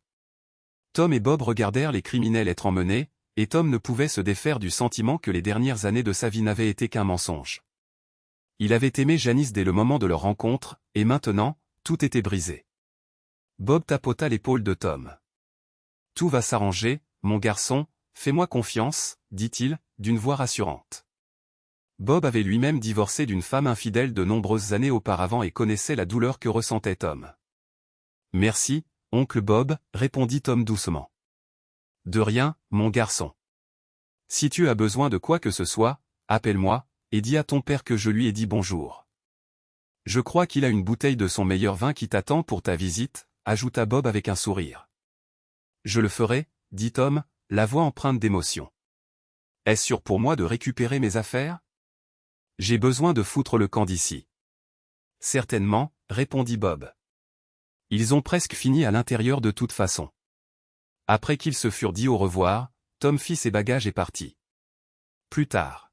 Tom et Bob regardèrent les criminels être emmenés, et Tom ne pouvait se défaire du sentiment que les dernières années de sa vie n'avaient été qu'un mensonge. Il avait aimé Janice dès le moment de leur rencontre, et maintenant, tout était brisé. Bob tapota l'épaule de Tom. « Tout va s'arranger, mon garçon, fais-moi confiance, dit-il, d'une voix rassurante. Bob avait lui-même divorcé d'une femme infidèle de nombreuses années auparavant et connaissait la douleur que ressentait Tom. « Merci, oncle Bob, répondit Tom doucement. De rien, mon garçon. Si tu as besoin de quoi que ce soit, appelle-moi, et dis à ton père que je lui ai dit bonjour. Je crois qu'il a une bouteille de son meilleur vin qui t'attend pour ta visite, ajouta Bob avec un sourire. Je le ferai, dit Tom, la voix empreinte d'émotion. Est-ce sûr pour moi de récupérer mes affaires? J'ai besoin de foutre le camp d'ici. Certainement, répondit Bob. Ils ont presque fini à l'intérieur de toute façon. Après qu'ils se furent dit au revoir, Tom fit ses bagages et partit. Plus tard,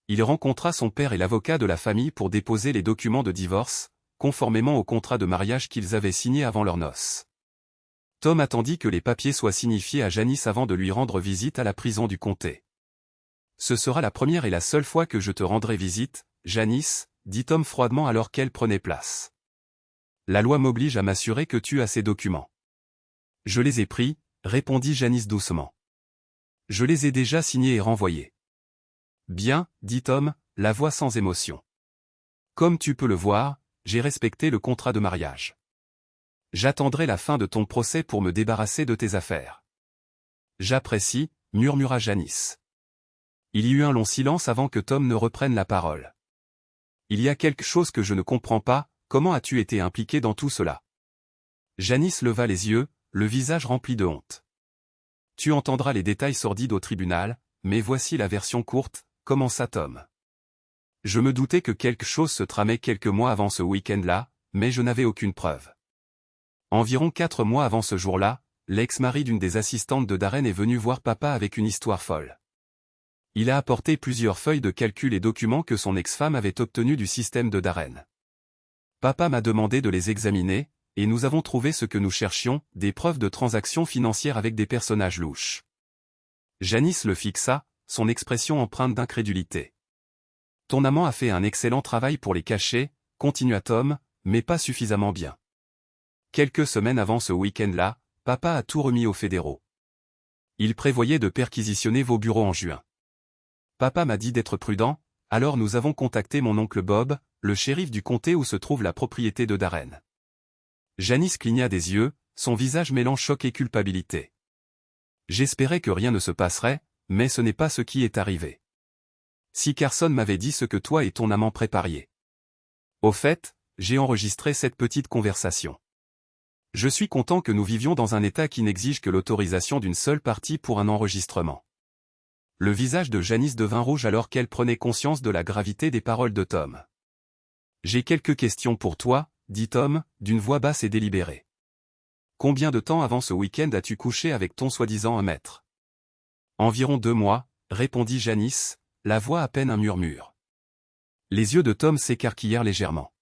il rencontra son père et l'avocat de la famille pour déposer les documents de divorce, conformément au contrat de mariage qu'ils avaient signé avant leurs noces. Tom attendit que les papiers soient signifiés à Janice avant de lui rendre visite à la prison du comté. Ce sera la première et la seule fois que je te rendrai visite, Janice, dit Tom froidement alors qu'elle prenait place. La loi m'oblige à m'assurer que tu as ces documents. Je les ai pris, répondit Janice doucement. Je les ai déjà signés et renvoyés. Bien, dit Tom, la voix sans émotion. Comme tu peux le voir, j'ai respecté le contrat de mariage. J'attendrai la fin de ton procès pour me débarrasser de tes affaires. J'apprécie, murmura Janice. Il y eut un long silence avant que Tom ne reprenne la parole. Il y a quelque chose que je ne comprends pas, comment as-tu été impliqué dans tout cela? Janice leva les yeux, le visage rempli de honte. Tu entendras les détails sordides au tribunal, mais voici la version courte, commença Tom. Je me doutais que quelque chose se tramait quelques mois avant ce week-end-là, mais je n'avais aucune preuve. Environ 4 mois avant ce jour-là, l'ex-mari d'une des assistantes de Darren est venu voir papa avec une histoire folle. Il a apporté plusieurs feuilles de calcul et documents que son ex-femme avait obtenus du système de Darren. Papa m'a demandé de les examiner, et nous avons trouvé ce que nous cherchions, des preuves de transactions financières avec des personnages louches. Janice le fixa, son expression empreinte d'incrédulité. Ton amant a fait un excellent travail pour les cacher, continua Tom, mais pas suffisamment bien. Quelques semaines avant ce week-end-là, papa a tout remis aux fédéraux. Il prévoyait de perquisitionner vos bureaux en juin. Papa m'a dit d'être prudent, alors nous avons contacté mon oncle Bob, le shérif du comté où se trouve la propriété de Darren. Janice cligna des yeux, son visage mêlant choc et culpabilité. J'espérais que rien ne se passerait, mais ce n'est pas ce qui est arrivé. Si Carson m'avait dit ce que toi et ton amant prépariez. Au fait, j'ai enregistré cette petite conversation. Je suis content que nous vivions dans un état qui n'exige que l'autorisation d'une seule partie pour un enregistrement. Le visage de Janice devint rouge alors qu'elle prenait conscience de la gravité des paroles de Tom. J'ai quelques questions pour toi, dit Tom, d'une voix basse et délibérée. Combien de temps avant ce week-end as-tu couché avec ton soi-disant un maître? Environ 2 mois, répondit Janice, la voix à peine un murmure. Les yeux de Tom s'écarquillèrent légèrement.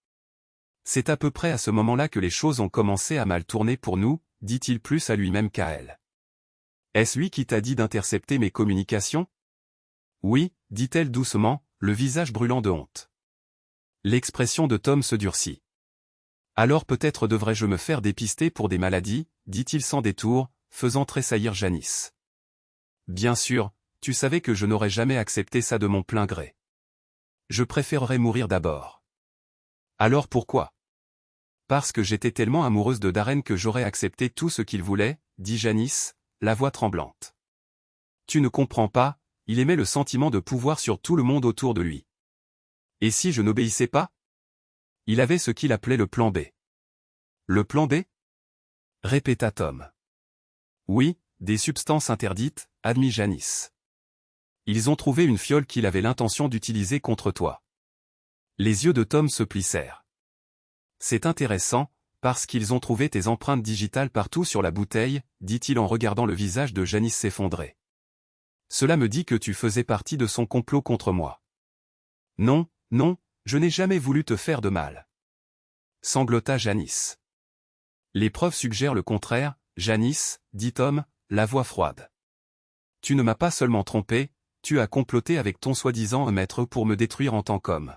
C'est à peu près à ce moment-là que les choses ont commencé à mal tourner pour nous, dit-il plus à lui-même qu'à elle. Est-ce lui qui t'a dit d'intercepter mes communications? Oui, dit-elle doucement, le visage brûlant de honte. L'expression de Tom se durcit. Alors peut-être devrais-je me faire dépister pour des maladies, dit-il sans détour, faisant tressaillir Janice. Bien sûr, tu savais que je n'aurais jamais accepté ça de mon plein gré. Je préférerais mourir d'abord. Alors pourquoi? Parce que j'étais tellement amoureuse de Darren que j'aurais accepté tout ce qu'il voulait, dit Janice, la voix tremblante. Tu ne comprends pas, il aimait le sentiment de pouvoir sur tout le monde autour de lui. Et si je n'obéissais pas? Il avait ce qu'il appelait le plan B. Le plan B? Répéta Tom. Oui, des substances interdites, admit Janice. Ils ont trouvé une fiole qu'il avait l'intention d'utiliser contre toi. Les yeux de Tom se plissèrent. C'est intéressant, parce qu'ils ont trouvé tes empreintes digitales partout sur la bouteille, dit-il en regardant le visage de Janice s'effondrer. Cela me dit que tu faisais partie de son complot contre moi. Non, non, je n'ai jamais voulu te faire de mal. Sanglota Janice. Les preuves suggèrent le contraire, Janice, dit Tom, la voix froide. Tu ne m'as pas seulement trompé, tu as comploté avec ton soi-disant maître pour me détruire en tant qu'homme.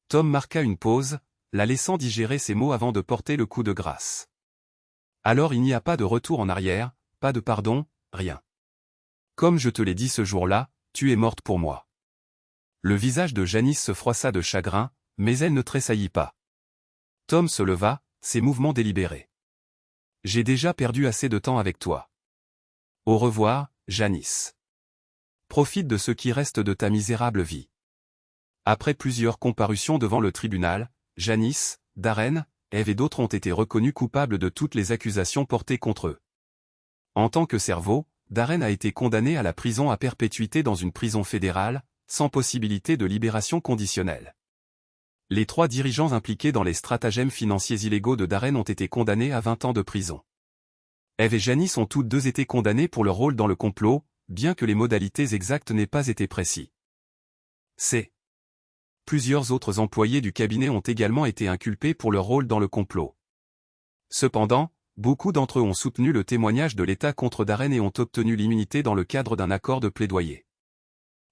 Tom marqua une pause, la laissant digérer ses mots avant de porter le coup de grâce. Alors il n'y a pas de retour en arrière, pas de pardon, rien. Comme je te l'ai dit ce jour-là, tu es morte pour moi. Le visage de Janice se froissa de chagrin, mais elle ne tressaillit pas. Tom se leva, ses mouvements délibérés. J'ai déjà perdu assez de temps avec toi. Au revoir, Janice. Profite de ce qui reste de ta misérable vie. Après plusieurs comparutions devant le tribunal, Janice, Darren, Eve et d'autres ont été reconnus coupables de toutes les accusations portées contre eux. En tant que cerveau, Darren a été condamné à la prison à perpétuité dans une prison fédérale, sans possibilité de libération conditionnelle. Les 3 dirigeants impliqués dans les stratagèmes financiers illégaux de Darren ont été condamnés à 20 ans de prison. Eve et Janice ont toutes deux été condamnées pour leur rôle dans le complot, bien que les modalités exactes n'aient pas été précis. Plusieurs autres employés du cabinet ont également été inculpés pour leur rôle dans le complot. Cependant, beaucoup d'entre eux ont soutenu le témoignage de l'État contre Darren et ont obtenu l'immunité dans le cadre d'un accord de plaidoyer.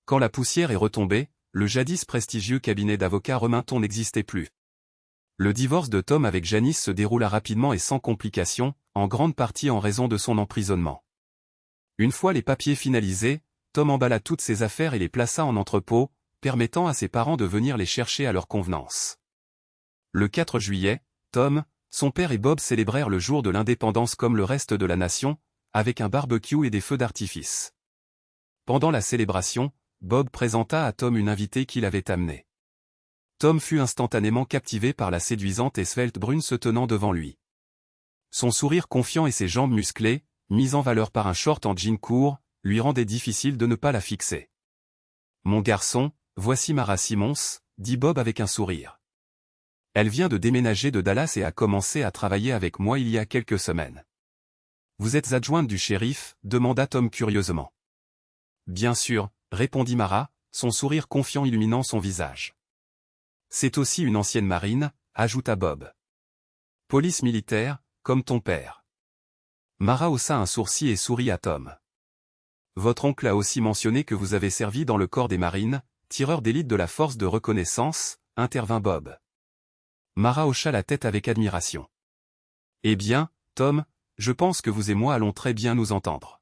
Quand la poussière est retombée, le jadis prestigieux cabinet d'avocats Remington n'existait plus. Le divorce de Tom avec Janice se déroula rapidement et sans complications, en grande partie en raison de son emprisonnement. Une fois les papiers finalisés, Tom emballa toutes ses affaires et les plaça en entrepôt, permettant à ses parents de venir les chercher à leur convenance. Le 4 juillet, Tom, son père et Bob célébrèrent le jour de l'indépendance comme le reste de la nation, avec un barbecue et des feux d'artifice. Pendant la célébration, Bob présenta à Tom une invitée qu'il avait amenée. Tom fut instantanément captivé par la séduisante et svelte brune se tenant devant lui. Son sourire confiant et ses jambes musclées, mises en valeur par un short en jean court, lui rendaient difficile de ne pas la fixer. « Mon garçon, voici Mara Simmons, » dit Bob avec un sourire. « Elle vient de déménager de Dallas et a commencé à travailler avec moi il y a quelques semaines. »« Vous êtes adjointe du shérif ?» demanda Tom curieusement. « Bien sûr, » répondit Mara, son sourire confiant illuminant son visage. « C'est aussi une ancienne marine » ajouta Bob. « Police militaire, comme ton père. » Mara haussa un sourcil et sourit à Tom. « Votre oncle a aussi mentionné que vous avez servi dans le corps des marines, tireur d'élite de la force de reconnaissance, intervint Bob. Mara hocha la tête avec admiration. « Eh bien, Tom, je pense que vous et moi allons très bien nous entendre. »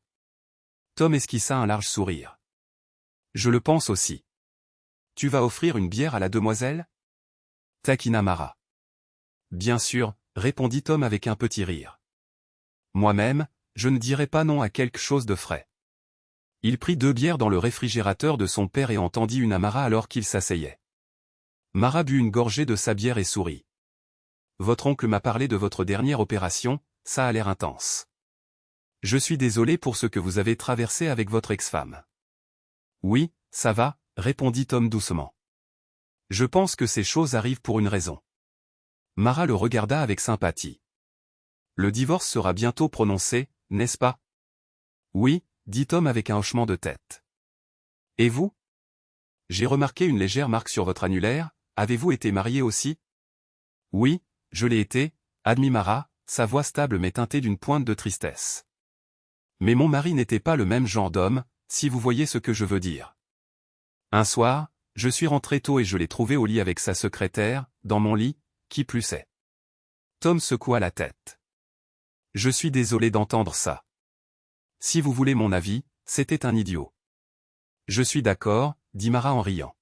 Tom esquissa un large sourire. « Je le pense aussi. Tu vas offrir une bière à la demoiselle ?» taquina Mara. « Bien sûr, » répondit Tom avec un petit rire. « Moi-même, je ne dirai pas non à quelque chose de frais. » Il prit 2 bières dans le réfrigérateur de son père et en tendit une à Mara alors qu'il s'asseyait. Mara but une gorgée de sa bière et sourit. « Votre oncle m'a parlé de votre dernière opération, ça a l'air intense. Je suis désolé pour ce que vous avez traversé avec votre ex-femme. »« Oui, ça va, » répondit Tom doucement. « Je pense que ces choses arrivent pour une raison. » Mara le regarda avec sympathie. « Le divorce sera bientôt prononcé, n'est-ce pas ? » « Oui, » dit Tom avec un hochement de tête. « Et vous ? J'ai remarqué une légère marque sur votre annulaire, avez-vous été marié aussi ? » « Oui, je l'ai été, » admit Mara, sa voix stable mais teintée d'une pointe de tristesse. « Mais mon mari n'était pas le même genre d'homme, si vous voyez ce que je veux dire. Un soir, je suis rentré tôt et je l'ai trouvé au lit avec sa secrétaire, dans mon lit, qui plus est. » Tom secoua la tête. « Je suis désolé d'entendre ça. Si vous voulez mon avis, c'était un idiot. »« Je suis d'accord, » dit Mara en riant.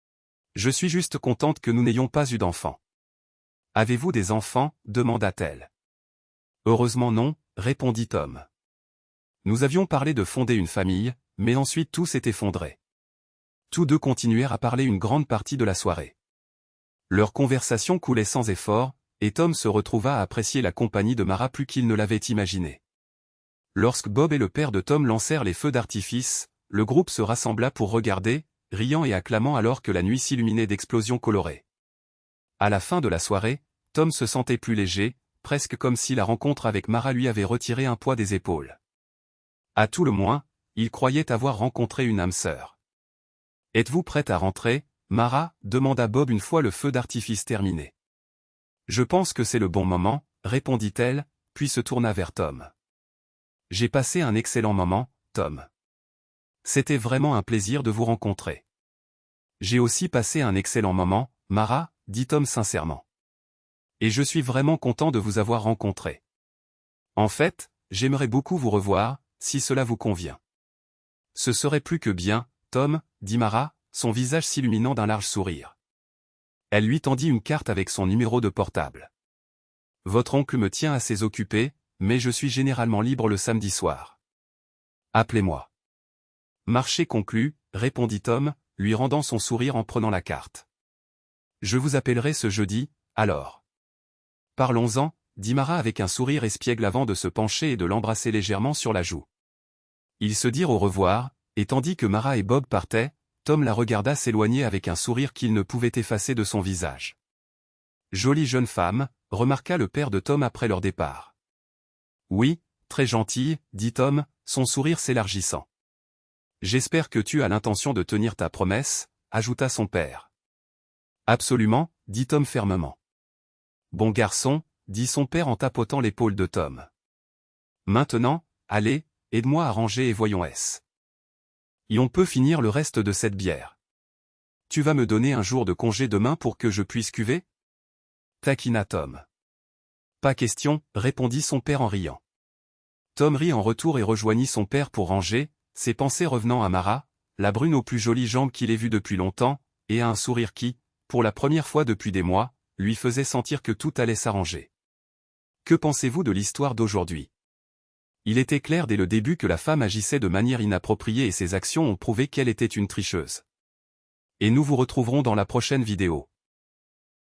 « Je suis juste contente que nous n'ayons pas eu d'enfants. »« Avez-vous des enfants ?» demanda-t-elle. « Heureusement non, » répondit Tom. Nous avions parlé de fonder une famille, mais ensuite tout s'est effondré. Tous deux continuèrent à parler une grande partie de la soirée. Leur conversation coulait sans effort, et Tom se retrouva à apprécier la compagnie de Mara plus qu'il ne l'avait imaginé. Lorsque Bob et le père de Tom lancèrent les feux d'artifice, le groupe se rassembla pour regarder, riant et acclamant alors que la nuit s'illuminait d'explosions colorées. À la fin de la soirée, Tom se sentait plus léger, presque comme si la rencontre avec Mara lui avait retiré un poids des épaules. À tout le moins, il croyait avoir rencontré une âme sœur. « Êtes-vous prête à rentrer, Mara ?» demanda Bob une fois le feu d'artifice terminé. « Je pense que c'est le bon moment, » répondit-elle, puis se tourna vers Tom. « J'ai passé un excellent moment, Tom. C'était vraiment un plaisir de vous rencontrer. »« J'ai aussi passé un excellent moment, Mara, » dit Tom sincèrement. « Et je suis vraiment content de vous avoir rencontré. En fait, j'aimerais beaucoup vous revoir, si cela vous convient. »« Ce serait plus que bien, Tom, » dit Mara, son visage s'illuminant d'un large sourire. Elle lui tendit une carte avec son numéro de portable. « Votre oncle me tient assez occupé, mais je suis généralement libre le samedi soir. Appelez-moi. Marché conclu, répondit Tom, lui rendant son sourire en prenant la carte. Je vous appellerai ce jeudi, alors. Parlons-en, dit Mara avec un sourire espiègle avant de se pencher et de l'embrasser légèrement sur la joue. Ils se dirent au revoir, et tandis que Mara et Bob partaient, Tom la regarda s'éloigner avec un sourire qu'il ne pouvait effacer de son visage. Jolie jeune femme, remarqua le père de Tom après leur départ. Oui, très gentille, dit Tom, son sourire s'élargissant. J'espère que tu as l'intention de tenir ta promesse, ajouta son père. Absolument, dit Tom fermement. Bon garçon, dit son père en tapotant l'épaule de Tom. Maintenant, allez, aide-moi à ranger et voyons est-ce. Et on peut finir le reste de cette bière. Tu vas me donner un jour de congé demain pour que je puisse cuver? Taquina Tom. Pas question, répondit son père en riant. Tom rit en retour et rejoignit son père pour ranger, ses pensées revenant à Mara, la brune aux plus jolies jambes qu'il ait vues depuis longtemps, et à un sourire qui, pour la première fois depuis des mois, lui faisait sentir que tout allait s'arranger. Que pensez-vous de l'histoire d'aujourd'hui? Il était clair dès le début que la femme agissait de manière inappropriée et ses actions ont prouvé qu'elle était une tricheuse. Et nous vous retrouverons dans la prochaine vidéo.